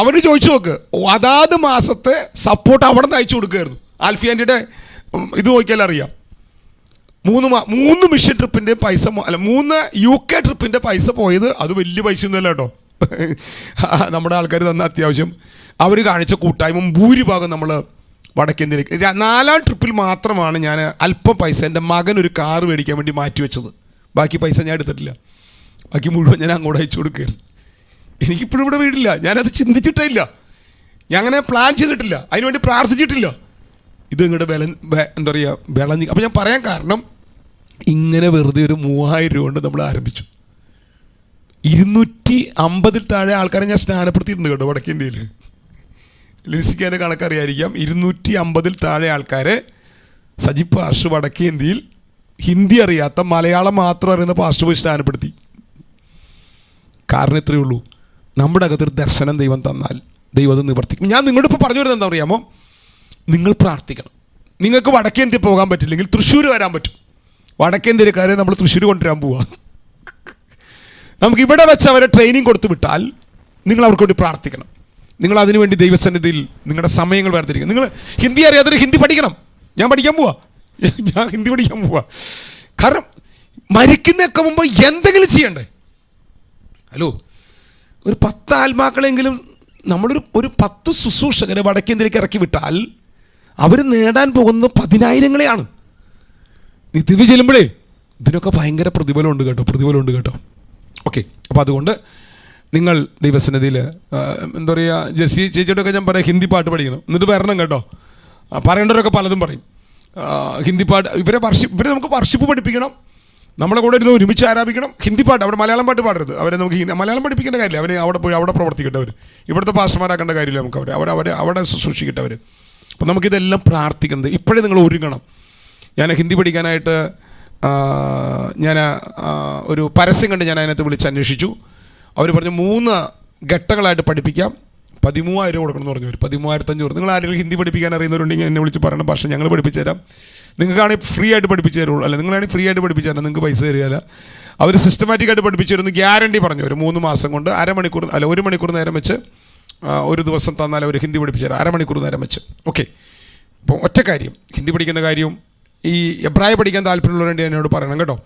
അവർ ചോദിച്ചു നോക്ക്, അതാത് മാസത്തെ സപ്പോർട്ട് അവിടെ നിന്ന് അയച്ചു കൊടുക്കുമായിരുന്നു. ആൽഫി ആൻറ്റിയുടെ ഇത് നോക്കിയാൽ അറിയാം. 3 മിഷൻ ട്രിപ്പിൻ്റെ പൈസ, അല്ല 3 UK ട്രിപ്പിൻ്റെ പൈസ പോയത് അത് വലിയ പൈസ ഒന്നുമല്ല കേട്ടോ. നമ്മുടെ ആൾക്കാർ തന്ന അത്യാവശ്യം അവർ കാണിച്ച കൂട്ടായ്മ ഭൂരിഭാഗം നമ്മൾ വടക്കേന്ത്യയിലേക്ക്. 4ാം ട്രിപ്പിൽ മാത്രമാണ് ഞാൻ അല്പം പൈസ എൻ്റെ മകൻ ഒരു കാറ് മേടിക്കാൻ വേണ്ടി മാറ്റിവെച്ചത്. ബാക്കി പൈസ ഞാൻ എടുത്തിട്ടില്ല, ബാക്കി മുഴുവൻ ഞാൻ അങ്ങോട്ട് അയച്ചു കൊടുക്കുകയായിരുന്നു. എനിക്കിപ്പോഴും ഇവിടെ വീടില്ല, ഞാനത് ചിന്തിച്ചിട്ടേ ഇല്ല, ഞാൻ അങ്ങനെ പ്ലാൻ ചെയ്തിട്ടില്ല, അതിനുവേണ്ടി പ്രാർത്ഥിച്ചിട്ടില്ല. ഇത് ഇങ്ങോട്ട് എന്താ പറയുക വിളഞ്ഞ്. അപ്പോൾ ഞാൻ പറയാൻ കാരണം, ഇങ്ങനെ വെറുതെ ഒരു 3000 രൂപ കൊണ്ട് നമ്മൾ ആരംഭിച്ചു. 250 താഴെ ആൾക്കാരെ ഞാൻ സ്നാനപ്പെടുത്തിയിട്ടുണ്ട് കേട്ടോ വടക്കേന്ത്യയിൽ. ലിൻസിക്കാൻ്റെ കണക്കറിയായിരിക്കാം. 250 താഴെ ആൾക്കാരെ സജി പാസ്റ്റർ വടക്കേന്ത്യയിൽ ഹിന്ദി അറിയാത്ത, മലയാളം മാത്രം അറിയുന്ന പാസ്റ്റർ പോയി സ്നാനപ്പെടുത്തി. കാരണം ഇത്രയേ ഉള്ളൂ, നമ്മുടെ അകത്തൊരു ദർശനം ദൈവം തന്നാൽ ദൈവം അത് നിവർത്തിക്കും. ഞാൻ നിങ്ങളോട് ഇപ്പോൾ പറഞ്ഞു വരുന്നത് എന്താ അറിയാമോ? നിങ്ങൾ പ്രാർത്ഥിക്കണം. നിങ്ങൾക്ക് വടക്കേന്ത്യ പോകാൻ പറ്റില്ലെങ്കിൽ തൃശ്ശൂർ വരാൻ പറ്റും. വടക്കേന്ത്യക്കാരെ നമ്മൾ തൃശ്ശൂർ കൊണ്ടുവരാൻ പോവുക. നമുക്ക് ഇവിടെ വെച്ച് അവരെ ട്രെയിനിങ് കൊടുത്തു വിട്ടാൽ നിങ്ങൾ അവർക്ക് വേണ്ടി പ്രാർത്ഥിക്കണം. നിങ്ങൾ അതിനുവേണ്ടി ദൈവസന്നിധിയിൽ നിങ്ങളുടെ സമയങ്ങൾ വേർതിരിക്കണം. നിങ്ങൾ ഹിന്ദി അറിയാത്തൊരു ഹിന്ദി പഠിക്കണം. ഞാൻ പഠിക്കാൻ പോവാ, ഞാൻ ഹിന്ദി പഠിക്കാൻ പോവാ. കാരണം മരിക്കുന്നതൊക്കെ മുമ്പ് എന്തെങ്കിലും ചെയ്യണ്ടേ? ഹലോ, ഒരു 10 ആത്മാക്കളെങ്കിലും നമ്മളൊരു 10 ശുശ്രൂഷകരെ വടക്കേന്ത്യയിലേക്ക് ഇറക്കി വിട്ടാൽ അവർ നേടാൻ പോകുന്ന 10,000-ങ്ങളെയാണ്. നിത്യത്തിൽ ചെല്ലുമ്പോഴേ ഇതിനൊക്കെ ഭയങ്കര പ്രതിഫലമുണ്ട് കേട്ടോ. ഓക്കെ, അപ്പോൾ അതുകൊണ്ട് നിങ്ങൾ ദൈവസന്നിധിയിൽ എന്താ പറയുക, ജെസ്സി ചേച്ചിയോടൊക്കെ ഞാൻ പറയാം, ഹിന്ദി പാട്ട് പഠിക്കണം, എന്നിട്ട് വരണം കേട്ടോ. പറയേണ്ടവരൊക്കെ പലതും പറയും. ഹിന്ദി പാട്ട് ഇവരെ നമുക്ക് വർഷിപ്പ് പഠിപ്പിക്കണം. നമ്മളെ കൂടെ ഇരുന്ന് ഒരുമിച്ച് ആരാധിക്കണം. ഹിന്ദി പാട്ട്, അവിടെ മലയാളം പാട്ട് പാടരുത്. അവരെ നമുക്ക് മലയാളം പഠിപ്പിക്കേണ്ട കാര്യമില്ല. അവരെ അവിടെ പോയി അവിടെ പ്രവർത്തിക്കട്ടെ. ഇവിടുത്തെ പാസ്റ്റർമാരാക്കേണ്ട കാര്യമില്ല. നമുക്ക് അവിടെ ശുശ്രൂഷിക്കട്ടെ അവർ. അപ്പം നമുക്കിതെല്ലാം പ്രാർത്ഥിക്കുന്നത് ഇപ്പോഴേ നിങ്ങൾ ഒരുങ്ങണം. ഞാൻ ഹിന്ദി പഠിക്കാനായിട്ട് ഞാൻ ഒരു പരസ്യം കണ്ട് ഞാൻ അതിനകത്ത് വിളിച്ച് അന്വേഷിച്ചു. അവർ പറഞ്ഞു 3 ഘട്ടങ്ങളായിട്ട് പഠിപ്പിക്കാം, 13,000 കൊടുക്കണം എന്ന് പറഞ്ഞു. 13,500. നിങ്ങൾ ആരെങ്കിലും ഹിന്ദി പഠിപ്പിക്കാൻ അറിയുന്നവരുണ്ടെങ്കിൽ എന്നെ വിളിച്ച് പറയണം, ഭാഷ ഞങ്ങൾ പഠിപ്പിച്ചു തരാം. നിങ്ങൾക്കാണെങ്കിൽ ഫ്രീ ആയിട്ട് പഠിപ്പിച്ചു തരുള്ളൂ. അല്ല, നിങ്ങളാണെങ്കിൽ ഫ്രീ ആയിട്ട് പഠിപ്പിച്ചു തരാം, നിങ്ങൾക്ക് പൈസ തരികയില്ല. അവർ സിസ്റ്റമാറ്റിക്കായിട്ട് പഠിപ്പിച്ചു തരുന്നു, ഗ്യാരണ്ടി പറഞ്ഞു. ഒരു 3 മാസം കൊണ്ട് 1 മണിക്കൂർ നേരം വെച്ച് ഒരു ദിവസം തന്നാൽ അവർ ഹിന്ദി പഠിപ്പിച്ചു തരാം, 1/2 മണിക്കൂർ നേരം വെച്ച്. ഓക്കെ, അപ്പോൾ ഒറ്റ കാര്യം, ഹിന്ദി പഠിക്കുന്ന കാര്യവും ഈ എബ്രായ പഠിക്കാൻ താല്പര്യമുള്ളവരുണ്ട് എന്നോട് പറയണം കേട്ടോ.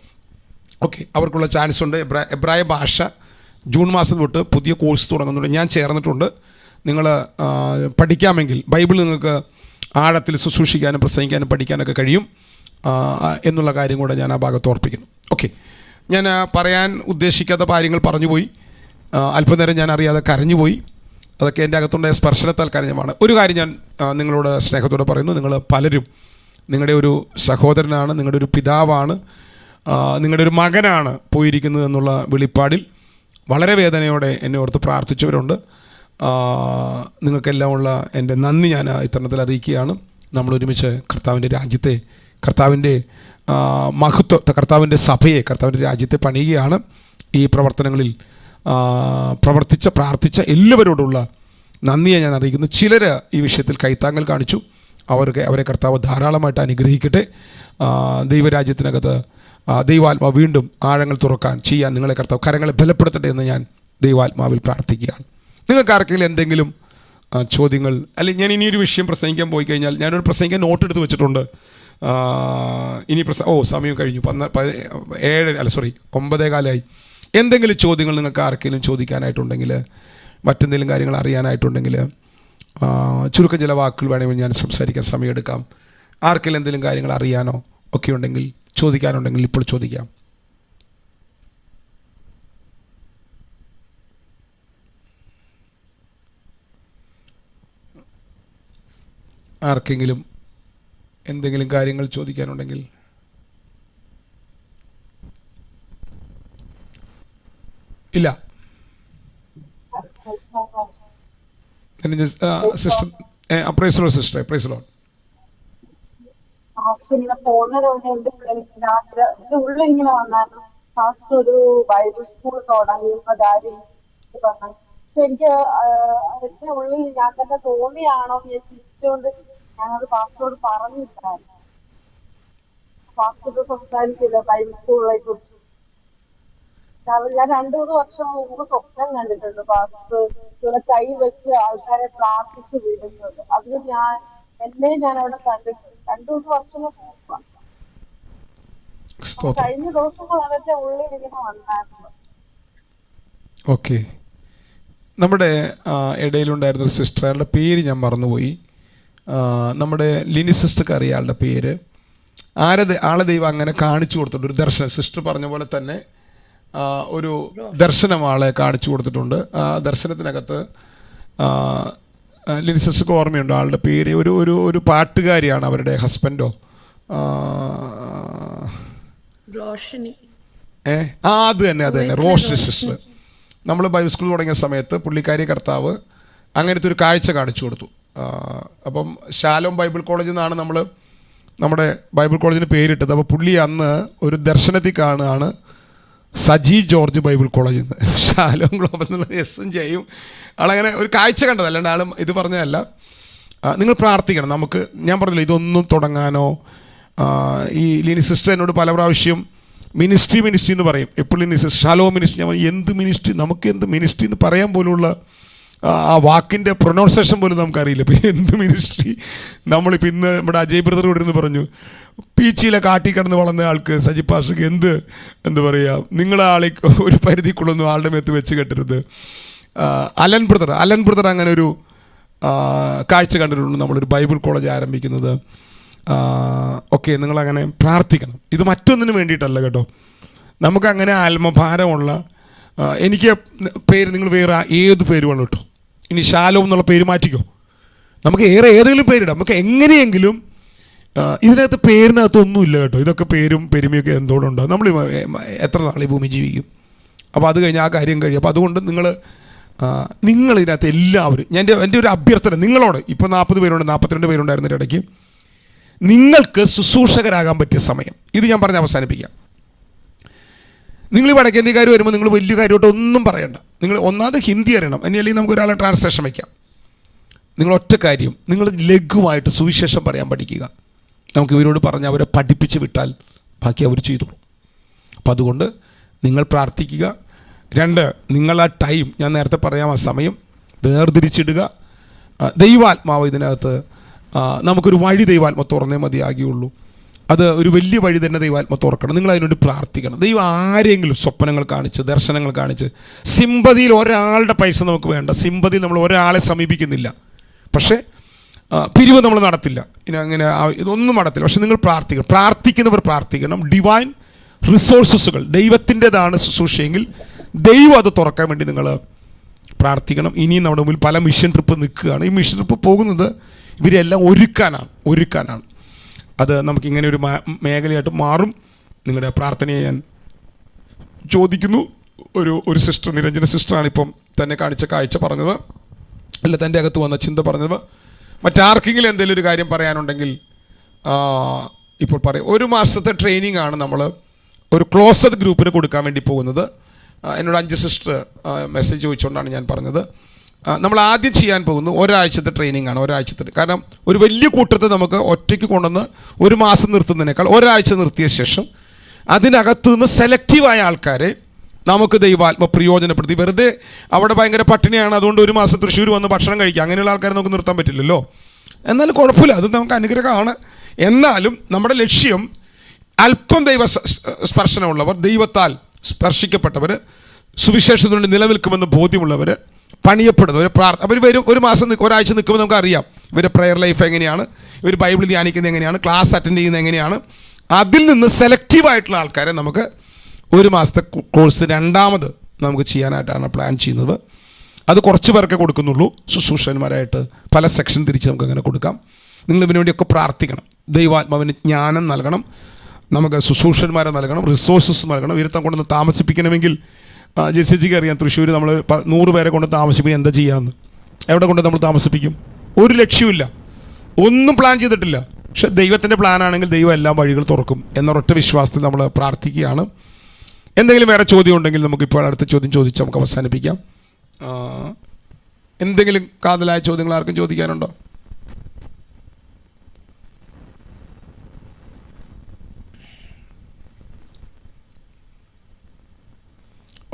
ഓക്കെ, അവർക്കുള്ള ചാൻസ് ഉണ്ട്. എബ്രായ ഭാഷ ജൂൺ മാസം തൊട്ട് പുതിയ കോഴ്സ് തുടങ്ങുന്നുണ്ട്. ഞാൻ ചേർന്നിട്ടുണ്ട്. നിങ്ങൾ പഠിക്കാമെങ്കിൽ ബൈബിൾ നിങ്ങൾക്ക് ആഴത്തിൽ ശുശ്രൂഷിക്കാനും പ്രസംഗിക്കാനും പഠിക്കാനൊക്കെ കഴിയും എന്നുള്ള കാര്യം കൂടെ ഞാൻ ആ ഭാഗത്ത് ഓർപ്പിക്കുന്നു. ഓക്കെ, ഞാൻ പറയാൻ ഉദ്ദേശിക്കാത്ത കാര്യങ്ങൾ പറഞ്ഞുപോയി. അല്പനേരം ഞാൻ അറിയാതെ കരഞ്ഞുപോയി. അതൊക്കെ എൻ്റെ അകത്തുണ്ടായ സ്പർശനത്താൽ കരഞ്ഞമാണ്. ഒരു കാര്യം ഞാൻ നിങ്ങളോട് സ്നേഹത്തോടെ പറയുന്നു. നിങ്ങൾ പലരും നിങ്ങളുടെ ഒരു സഹോദരനാണ്, നിങ്ങളുടെ ഒരു പിതാവാണ്, നിങ്ങളുടെ ഒരു മകനാണ് പോയിരിക്കുന്നത് എന്നുള്ള വെളിപ്പാടിൽ വളരെ വേദനയോടെ എന്നെ ഓർത്ത് പ്രാർത്ഥിച്ചവരുണ്ട്. നിങ്ങൾക്കെല്ലാം ഉള്ള എൻ്റെ നന്ദി ഞാൻ ഇത്തരണത്തിൽ അറിയിക്കുകയാണ്. നമ്മളൊരുമിച്ച് കർത്താവിൻ്റെ രാജ്യത്തെ, കർത്താവിൻ്റെ മഹത്വത്തെ, കർത്താവിൻ്റെ സഭയെ, കർത്താവിൻ്റെ രാജ്യത്തെ പണിയുകയാണ്. ഈ പ്രവർത്തനങ്ങളിൽ പ്രാർത്ഥിച്ച എല്ലാവരോടുള്ള നന്ദിയെ ഞാൻ അറിയിക്കുന്നു. ചിലർ ഈ വിഷയത്തിൽ കൈത്താങ്ങൽ കാണിച്ചു. അവരെ കർത്താവ് ധാരാളമായിട്ട് അനുഗ്രഹിക്കട്ടെ. ദൈവരാജ്യത്തിനകത്ത് ദൈവാത്മാവ് വീണ്ടും ആഴങ്ങൾ തുറക്കാൻ ചെയ്യാൻ നിങ്ങളെ കർത്താവ് കരങ്ങളെ ബലപ്പെടുത്തട്ടെ എന്ന് ഞാൻ ദൈവാത്മാവിൽ പ്രാർത്ഥിക്കുകയാണ്. നിങ്ങൾക്ക് ആർക്കെങ്കിലും എന്തെങ്കിലും ചോദ്യങ്ങൾ, അല്ലെങ്കിൽ ഞാൻ ഇനിയൊരു വിഷയം പ്രസംഗിക്കാൻ പോയി കഴിഞ്ഞാൽ, ഞാനൊരു പ്രസംഗിക്കാൻ നോട്ട് എടുത്ത് വെച്ചിട്ടുണ്ട്. ഇനി സമയം കഴിഞ്ഞു, 9:15 എന്തെങ്കിലും ചോദ്യങ്ങൾ നിങ്ങൾക്ക് ആർക്കെങ്കിലും ചോദിക്കാനായിട്ടുണ്ടെങ്കിൽ, മറ്റെന്തെങ്കിലും കാര്യങ്ങൾ അറിയാനായിട്ടുണ്ടെങ്കിൽ, ചുരുക്കം ചില വാക്കുകൾ വേണമെങ്കിൽ ഞാൻ സംസാരിക്കാൻ സമയമെടുക്കാം. ആർക്കെങ്കിലും എന്തെങ്കിലും കാര്യങ്ങൾ അറിയാനോ ഒക്കെ ഉണ്ടെങ്കിൽ, ചോദിക്കാനുണ്ടെങ്കിൽ ഇപ്പോൾ ചോദിക്കാം. ആർക്കെങ്കിലും എന്തെങ്കിലും കാര്യങ്ങൾ ചോദിക്കാനുണ്ടെങ്കിൽ. ഇല്ല, sister praise sister praise lord. ഉള്ളിങ്ങനെ വന്നായിരുന്നു ഫാസ്റ്റ് ഒരു ബൈബിൾ സ്കൂൾ തുടങ്ങിയപ്പോ കാര്യം പറഞ്ഞു. എനിക്ക് അതിന്റെ ഉള്ളിൽ ഞാൻ തന്നെ തോന്നിയാണോ ഞാൻ ചിരിച്ചുകൊണ്ട് ഞാനത് പാസ്റ്ററോട് പറഞ്ഞിട്ടായിരുന്നു. പാസ്റ്റർ സംസാരിച്ചില്ല ബൈബിൾ സ്കൂളിനെ കുറിച്ച്. ഞാൻ 2-3 വർഷം മുമ്പ് സ്വപ്നം കണ്ടിട്ടുണ്ട് പാസ്റ്റർ ഇവിടെ കൈ വെച്ച് ആൾക്കാരെ പ്രാർത്ഥിച്ചു വിടുന്നത്. അതിന് ഞാൻ അവിടെ കണ്ടിട്ടുണ്ട് 2-3 വർഷം മുമ്പ്. കഴിഞ്ഞ ദിവസങ്ങൾ അതിന്റെ ഉള്ളിൽ ഇങ്ങനെ വന്നായിരുന്നു. ഓക്കെ, നമ്മുടെ ഇടയിലുണ്ടായിരുന്നൊരു സിസ്റ്റർ, അയാളുടെ പേര് ഞാൻ മറന്നുപോയി. നമ്മുടെ ലിനി സിസ്റ്റർക്ക് അറിയാം അയാളുടെ പേര്. ആളെ ദൈവം അങ്ങനെ കാണിച്ചു കൊടുത്തിട്ടുണ്ട്. ഒരു ദർശനം, സിസ്റ്റർ പറഞ്ഞ പോലെ തന്നെ ഒരു ദർശനം ആളെ കാണിച്ചു കൊടുത്തിട്ടുണ്ട്. ആ ദർശനത്തിനകത്ത് ലിനി സിസ്റ്റർക്ക് ഓർമ്മയുണ്ടോ ആളുടെ പേര്? ഒരു പാട്ടുകാരിയാണ്, അവരുടെ ഹസ്ബൻഡോ അത് തന്നെ റോഷനി സിസ്റ്റർ. നമ്മൾ ബൈബിൾ സ്കൂൾ തുടങ്ങിയ സമയത്ത് പുള്ളിക്കാരി കർത്താവ് അങ്ങനത്തെ ഒരു കാഴ്ച കാണിച്ചു കൊടുത്തു. അപ്പം ശാലോം ബൈബിൾ കോളേജിൽ നിന്നാണ് നമ്മുടെ ബൈബിൾ കോളേജിന് പേരിട്ടത്. അപ്പോൾ പുള്ളി അന്ന് ഒരു ദർശനത്തിൽ കാണുകയാണ് സജി ജോർജ് ബൈബിൾ കോളേജിൽ നിന്ന്. ശാലോം ഗ്ലോബൽ എന്നുള്ള എസ്സും ചെയ്യും ആളങ്ങനെ ഒരു കാഴ്ച കണ്ടത്, അല്ലാണ്ട് ആളും ഇത് പറഞ്ഞതല്ല. നിങ്ങൾ പ്രാർത്ഥിക്കണം. നമുക്ക് ഞാൻ പറഞ്ഞില്ല ഇതൊന്നും തുടങ്ങാനോ ഈ ലിനി സിസ്റ്റർ എന്നോട് പല പ്രാവശ്യം മിനിസ്ട്രി എന്ന് പറയും. എപ്പോഴും ഷാലോ മിനിസ്ട്രി. ഞാൻ എന്ത് മിനിസ്ട്രി, നമുക്ക് എന്ത് മിനിസ്ട്രി എന്ന് പറയാൻ പോലുള്ള ആ വാക്കിൻ്റെ പ്രൊനൗൺസേഷൻ പോലും നമുക്കറിയില്ല. പിന്നെ എന്ത് മിനിസ്ട്രി. നമ്മളിപ്പോൾ ഇന്ന് നമ്മുടെ അജയ് ബ്രദർ ഇവിടെ നിന്ന് പറഞ്ഞു, പീച്ചിയിലെ കാട്ടി കിടന്ന് വളർന്ന ആൾക്ക് സജി പാഷക്ക് എന്ത് പറയുക, നിങ്ങളെ ആളെ ഒരു പരിധിക്കുള്ളൊന്നും ആളുടെ മേത്ത് വെച്ച് കെട്ടരുത്. അലൻ ബ്രദർ അങ്ങനെ ഒരു കാഴ്ച കണ്ടിട്ടുണ്ട്. നമ്മളൊരു ബൈബിൾ കോളേജ് ആരംഭിക്കുന്നത്. ഓക്കെ, നിങ്ങളങ്ങനെ പ്രാർത്ഥിക്കണം. ഇത് മറ്റൊന്നിനും വേണ്ടിയിട്ടല്ല കേട്ടോ. നമുക്കങ്ങനെ ആത്മഭാരമുള്ള എനിക്ക് പേര് നിങ്ങൾ വേറെ ഏത് പേര് വേണം കേട്ടോ. ഇനി ഷാലോ എന്നുള്ള പേര് മാറ്റിക്കോ, നമുക്ക് ഏതെങ്കിലും പേരിടാം. നമുക്ക് എങ്ങനെയെങ്കിലും ഇതിനകത്ത് പേരിനകത്തൊന്നുമില്ല കേട്ടോ. ഇതൊക്കെ പേരും പെരുമയൊക്കെ എന്തോടുണ്ടാകും. നമ്മൾ എത്ര നാൾ ഈ ഭൂമി ജീവിക്കും? അപ്പോൾ അത് കഴിഞ്ഞ് ആ കാര്യം കഴിയും. അപ്പോൾ അതുകൊണ്ട് നിങ്ങളിതിനകത്ത് എല്ലാവരും എൻ്റെ ഒരു അഭ്യർത്ഥന നിങ്ങളോട്, ഇപ്പോൾ 40 പേരുണ്ട്, 42 പേരുണ്ടായിരുന്ന ഇടയ്ക്ക്, നിങ്ങൾക്ക് ശുശ്രൂഷകരാകാൻ പറ്റിയ സമയം ഇത് ഞാൻ പറഞ്ഞ് അവസാനിപ്പിക്കാം. നിങ്ങൾ ഈ വടക്കേന്ത്യക്കാർ വരുമ്പോൾ നിങ്ങൾ വലിയ കാര്യമായിട്ട് ഒന്നും പറയണ്ട. നിങ്ങൾ ഒന്നാമത് ഹിന്ദി അറിയണം, അല്ലെങ്കിൽ നമുക്ക് ഒരാളെ ട്രാൻസ്ലേഷൻ വയ്ക്കാം. നിങ്ങൾ ഒറ്റ കാര്യം, നിങ്ങൾ ലഘുവായിട്ട് സുവിശേഷം പറയാൻ പഠിക്കുക. നമുക്ക് ഇവരോട് പറഞ്ഞ് അവരെ പഠിപ്പിച്ച് വിട്ടാൽ ബാക്കി അവർ ചെയ്തോളും. അപ്പോൾ അതുകൊണ്ട് നിങ്ങൾ പ്രാർത്ഥിക്കുക. 2, നിങ്ങൾ ആ ടൈം, ഞാൻ നേരത്തെ പറയാം, ആ സമയം വേർതിരിച്ചിടുക. ദൈവാത്മാവ് ഇതിനകത്ത് നമുക്കൊരു വഴി ദൈവാത്മ തുറന്നേ മതിയാകുകയുള്ളൂ. അത് ഒരു വലിയ വഴി തന്നെ ദൈവാത്മ തുറക്കണം. നിങ്ങൾ അതിനുവേണ്ടി പ്രാർത്ഥിക്കണം. ദൈവം ആരെങ്കിലും സ്വപ്നങ്ങൾ കാണിച്ച്, ദർശനങ്ങൾ കാണിച്ച്, സിമ്പതിയിൽ ഒരാളുടെ പൈസ നമുക്ക് വേണ്ട. സിമ്പതിയിൽ നമ്മൾ ഒരാളെ സമീപിക്കുന്നില്ല, പക്ഷേ പിരിവ് നമ്മൾ നടത്തില്ല. ഇനി അങ്ങനെ ഇതൊന്നും നടത്തില്ല. പക്ഷെ നിങ്ങൾ പ്രാർത്ഥിക്കുന്നവർ പ്രാർത്ഥിക്കണം. ഡിവൈൻ റിസോഴ്സസുകൾ ദൈവത്തിൻ്റെതാണ് ശുശ്രൂഷയെങ്കിൽ ദൈവം അത് തുറക്കാൻ വേണ്ടി നിങ്ങൾ പ്രാർത്ഥിക്കണം. ഇനിയും നമ്മുടെ മുമ്പിൽ പല മിഷൻ ട്രിപ്പ് നിൽക്കുകയാണ്. ഈ മിഷൻ ട്രിപ്പ് പോകുന്നത് ഇവരെല്ലാം ഒരുക്കാനാണ്. അത് നമുക്കിങ്ങനെ ഒരു മേഖലയായിട്ട് മാറും. നിങ്ങളുടെ പ്രാർത്ഥനയെ ഞാൻ ചോദിക്കുന്നു. ഒരു സിസ്റ്റർ, നിരഞ്ജന സിസ്റ്ററാണ് ഇപ്പം തന്നെ കാണിച്ച കാഴ്ച പറഞ്ഞത്, അല്ല തൻ്റെ അകത്ത് വന്ന ചിന്ത പറഞ്ഞത്. മറ്റാർക്കെങ്കിലും എന്തെങ്കിലും ഒരു കാര്യം പറയാനുണ്ടെങ്കിൽ ഇപ്പോൾ പറയും. 1 മാസത്തെ ട്രെയിനിങ് ആണ് നമ്മൾ ഒരു ക്ലോസഡ് ഗ്രൂപ്പിന് കൊടുക്കാൻ വേണ്ടി പോകുന്നത്. എന്നോട് 5 സിസ്റ്റർ മെസ്സേജ് ചോദിച്ചുകൊണ്ടാണ് ഞാൻ പറഞ്ഞത്. നമ്മൾ ആദ്യം ചെയ്യാൻ പോകുന്നത് ഒരാഴ്ചത്തെ ട്രെയിനിങ് ആണ്. കാരണം ഒരു വലിയ കൂട്ടത്തെ നമുക്ക് ഒറ്റയ്ക്ക് കൊണ്ടുവന്ന് 1 മാസം നിർത്തുന്നതിനേക്കാൾ ഒരാഴ്ച നിർത്തിയ ശേഷം അതിനകത്ത് നിന്ന് സെലക്റ്റീവായ ആൾക്കാരെ നമുക്ക് ദൈവാത്മ പ്രയോജനപ്പെടുത്തി. വെറുതെ അവിടെ ഭയങ്കര പട്ടിണിയാണ്, അതുകൊണ്ട് 1 മാസം തൃശ്ശൂർ വന്ന് ഭക്ഷണം കഴിക്കുക, അങ്ങനെയുള്ള ആൾക്കാരെ നമുക്ക് നിർത്താൻ പറ്റില്ലല്ലോ. എന്നാലും കുഴപ്പമില്ല, അത് നമുക്ക് അനുഗ്രഹമാണ്. എന്നാലും നമ്മുടെ ലക്ഷ്യം അല്പം ദൈവ സ്പർശനമുള്ളവർ, ദൈവത്താൽ സ്പർശിക്കപ്പെട്ടവർ, സുവിശേഷത്തിനുവേണ്ടി നിലനിൽക്കുമെന്ന് ബോധ്യമുള്ളവർ, പണിയപ്പെടുന്നവർ, അവർ വരും. 1 മാസം ഒരാഴ്ച നിൽക്കുമ്പോൾ നമുക്കറിയാം ഇവരുടെ പ്രെയർ ലൈഫ് എങ്ങനെയാണ്, ഇവർ ബൈബിൾ ധ്യാനിക്കുന്നത് എങ്ങനെയാണ്, ക്ലാസ് അറ്റൻഡ് ചെയ്യുന്നത് എങ്ങനെയാണ്. അതിൽ നിന്ന് സെലക്റ്റീവായിട്ടുള്ള ആൾക്കാരെ നമുക്ക് 1 മാസത്തെ കോഴ്സ് രണ്ടാമത് നമുക്ക് ചെയ്യാനായിട്ടാണ് പ്ലാൻ ചെയ്യുന്നത്. അത് കുറച്ച് പേർക്കേ കൊടുക്കുന്നുള്ളൂ. ശുശ്രൂഷന്മാരായിട്ട് പല സെക്ഷൻ തിരിച്ച് നമുക്ക് അങ്ങനെ കൊടുക്കാം. നിങ്ങൾ ഇതിനു വേണ്ടിയൊക്കെ പ്രാർത്ഥിക്കണം. ദൈവാത്മാവിന് ജ്ഞാനം നൽകണം, നമുക്ക് ശുശ്രൂഷന്മാരെ നൽകണം, റിസോഴ്സസ് നൽകണം. ഇരുത്തം കൊണ്ടൊന്ന് താമസിപ്പിക്കണമെങ്കിൽ ജെസിജിക്ക് അറിയാം, തൃശ്ശൂർ നമ്മൾ 100 പേരെ കൊണ്ട് താമസിപ്പിക്കാൻ എന്താ ചെയ്യാമെന്ന്. എവിടെ കൊണ്ട് നമ്മൾ താമസിപ്പിക്കും? ഒരു ലക്ഷ്യമില്ല, ഒന്നും പ്ലാൻ ചെയ്തിട്ടില്ല. പക്ഷെ ദൈവത്തിൻ്റെ പ്ലാനാണെങ്കിൽ ദൈവം എല്ലാ വഴികൾ തുറക്കും എന്നൊരൊറ്റ വിശ്വാസത്തിൽ നമ്മൾ പ്രാർത്ഥിക്കുകയാണ്. എന്തെങ്കിലും വേറെ ചോദ്യം ഉണ്ടെങ്കിൽ നമുക്കിപ്പോൾ അടുത്ത ചോദ്യം ചോദിച്ച് നമുക്ക് അവസാനിപ്പിക്കാം. എന്തെങ്കിലും കാതലായ ചോദ്യങ്ങൾ ആർക്കും ചോദിക്കാനുണ്ടോ?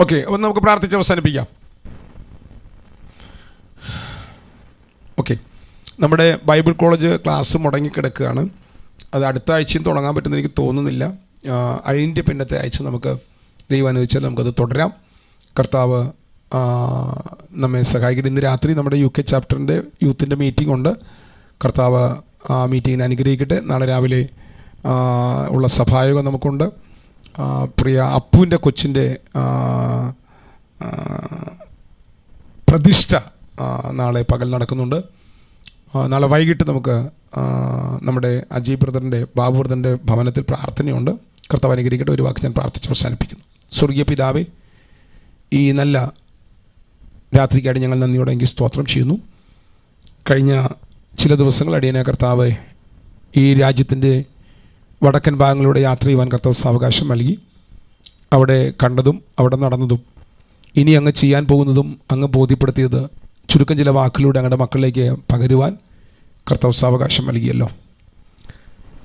ഓക്കെ, അപ്പോൾ നമുക്ക് പ്രാർത്ഥിച്ച് അവസാനിപ്പിക്കാം. ഓക്കെ, നമ്മുടെ ബൈബിൾ കോളേജ് ക്ലാസ് മുടങ്ങിക്കിടക്കുകയാണ്. അത് അടുത്ത ആഴ്ചയും തുടങ്ങാൻ പറ്റുമെന്ന് എനിക്ക് തോന്നുന്നില്ല. അതിൻ്റെ പിന്നത്തെ ആഴ്ച നമുക്ക് ദൈവം അനുവദിച്ചാൽ നമുക്കത് തുടരാം. കർത്താവ് നമ്മെ സഹായിക്കട്ടെ. ഇന്ന് രാത്രി നമ്മുടെ UK ചാപ്റ്ററിൻ്റെ യൂത്തിൻ്റെ മീറ്റിംഗ് ഉണ്ട്. കർത്താവ് ആ മീറ്റിങ്ങിനെ അനുഗ്രഹിക്കട്ടെ. നാളെ രാവിലെ ഉള്ള സഭായോഗം നമുക്കുണ്ട്. പ്രിയ അപ്പുവിൻ്റെ കൊച്ചിൻ്റെ പ്രതിഷ്ഠ നാളെ പകൽ നടക്കുന്നുണ്ട്. നാളെ വൈകിട്ട് നമുക്ക് നമ്മുടെ അജയ് ബ്രദറിൻ്റെ, ബാബു ബ്രദറിൻ്റെ ഭവനത്തിൽ പ്രാർത്ഥനയുണ്ട്. കർത്താവ് അനുഗ്രഹിക്കട്ടെ. ഒരു വാക്ക് ഞാൻ പ്രാർത്ഥിച്ച് അവസാനിപ്പിക്കുന്നു. സ്വർഗീയ പിതാവേ, ഈ നല്ല രാത്രിക്കായിട്ട് ഞങ്ങൾ നന്ദിയോടെ എങ്കിൽ സ്തോത്രം ചെയ്യുന്നു. കഴിഞ്ഞ ചില ദിവസങ്ങൾ അടിയനെ കർത്താവ് ഈ രാജ്യത്തിൻ്റെ വടക്കൻ ഭാഗങ്ങളിലൂടെ യാത്ര ചെയ്യുവാൻ കർത്താവ് സാവകാശം നൽകി. അവിടെ കണ്ടതും അവിടെ നടന്നതും ഇനി അങ്ങ് ചെയ്യാൻ പോകുന്നതും അങ്ങ് ബോധ്യപ്പെടുത്തിയത് ചുരുക്കം ചില വാക്കുകളിലൂടെ അങ്ങയുടെ മക്കളിലേക്ക് പകരുവാൻ കർത്താവ് സാവകാശം നൽകിയല്ലോ.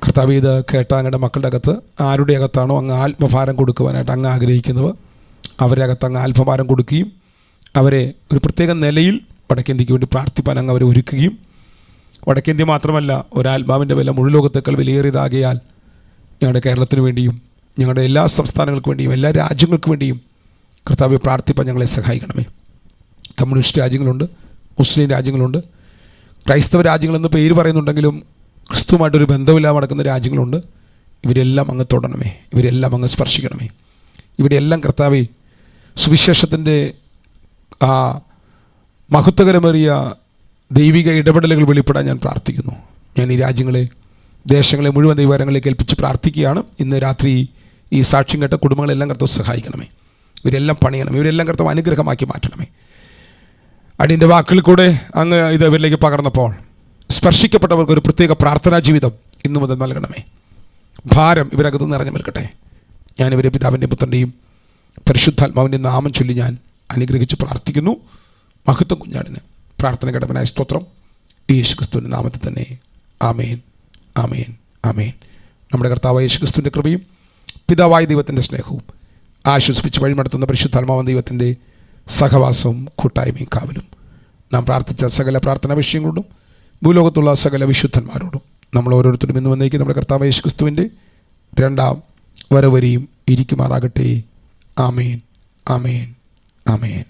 കർത്താവ് ഇത് കേട്ട അങ്ങയുടെ മക്കളുടെ അകത്ത് ആരുടെ അകത്താണോ അങ്ങ് ആത്മഭാരം കൊടുക്കുവാനായിട്ട് അങ്ങ് ആഗ്രഹിക്കുന്നത് അവരുടെ അകത്ത് അങ്ങ് ആത്മഭാരം കൊടുക്കുകയും അവരെ ഒരു പ്രത്യേക നിലയിൽ വടക്കേന്ത്യക്ക് വേണ്ടി പ്രാർത്ഥിപ്പാൻ അങ്ങ് അവരെ ഒരുക്കുകയും, വടക്കേന്ത്യ മാത്രമല്ല ഒരാത്മാവിൻ്റെ വില മുഴു ലോകത്തേക്കാൾ വിലയേറിയതാകിയാൽ ഞങ്ങളുടെ കേരളത്തിന് വേണ്ടിയും ഞങ്ങളുടെ എല്ലാ സംസ്ഥാനങ്ങൾക്ക് വേണ്ടിയും എല്ലാ രാജ്യങ്ങൾക്ക് വേണ്ടിയും കർത്താവെ പ്രാർത്ഥിപ്പാൻ ഞങ്ങളെ സഹായിക്കണമേ. കമ്മ്യൂണിസ്റ്റ് രാജ്യങ്ങളുണ്ട്, മുസ്ലിം രാജ്യങ്ങളുണ്ട്, ക്രൈസ്തവ രാജ്യങ്ങളെന്ന് പേര് പറയുന്നുണ്ടെങ്കിലും ക്രിസ്തുവുമായിട്ടൊരു ബന്ധമില്ലാതെ നടക്കുന്ന രാജ്യങ്ങളുണ്ട്. ഇവരെല്ലാം അങ്ങ് തൊടണമേ, ഇവരെല്ലാം അങ്ങ് സ്പർശിക്കണമേ. ഇവിടെയെല്ലാം കർത്താവെ സുവിശേഷത്തിൻ്റെ ആ മഹത്വകരമേറിയ ദൈവിക ഇടപെടലുകൾ വെളിപ്പെടാൻ ഞാൻ പ്രാർത്ഥിക്കുന്നു. ഞാൻ ഈ രാജ്യങ്ങളെ, ദേശങ്ങളെ മുഴുവൻ ദൈവകരങ്ങളിലേക്ക് ഏൽപ്പിച്ച് പ്രാർത്ഥിക്കുകയാണ്. ഇന്ന് രാത്രി ഈ സാക്ഷ്യം കേട്ട കുടുംബങ്ങളെല്ലാം കർത്താവ് സഹായിക്കണമേ. ഇവരെല്ലാം പണിയണം, ഇവരെല്ലാം കർത്താവ് അനുഗ്രഹമാക്കി മാറ്റണമേ. അടിയൻ്റെ വാക്കുകളിൽ കൂടെ അങ്ങ് ഇത് ഇവരിലേക്ക് പകർന്നപ്പോൾ സ്പർശിക്കപ്പെട്ടവർക്ക് ഒരു പ്രത്യേക പ്രാർത്ഥനാ ജീവിതം ഇന്നു മുതൽ നൽകണമേ. ഭാരം ഇവരകത്ത് നിറഞ്ഞു നിൽക്കട്ടെ. ഞാനിവരെ പിതാവിൻ്റെയും പുത്രൻ്റെയും പരിശുദ്ധാത്മാവിൻ്റെ നാമം ചൊല്ലി ഞാൻ അനുഗ്രഹിച്ച് പ്രാർത്ഥിക്കുന്നു. മഹത്വം കുഞ്ഞാടിന്. പ്രാർത്ഥന കേട്ടവനായ സ്തോത്രം യേശു ക്രിസ്തുവിൻ്റെ നാമത്തിൽ തന്നെ. ആമേൻ, ആമേൻ, ആമേൻ. നമ്മുടെ കർത്താവായ യേശു ക്രിസ്തുവിൻ്റെ കൃപയും പിതാവായ ദൈവത്തിൻ്റെ സ്നേഹവും ആശ്വസിപ്പിച്ച് വഴിനടത്തുന്ന പരിശുദ്ധാത്മാവായ ദൈവത്തിൻ്റെ സഹവാസവും കൂട്ടായ്മയും കാവലും നാം പ്രാർത്ഥിച്ച സകല പ്രാർത്ഥനാ വിഷയങ്ങളോടും ഭൂലോകത്തുള്ള സകല വിശുദ്ധന്മാരോടും നമ്മൾ ഓരോരുത്തരും ഇന്ന് വന്നേക്ക് നമ്മുടെ കർത്താവായ യേശു ക്രിസ്തുവിൻ്റെ രണ്ടാം വരവരെയും ഇരിക്കുമാറാകട്ടെ. ആമേൻ, ആമേൻ, ആമേൻ.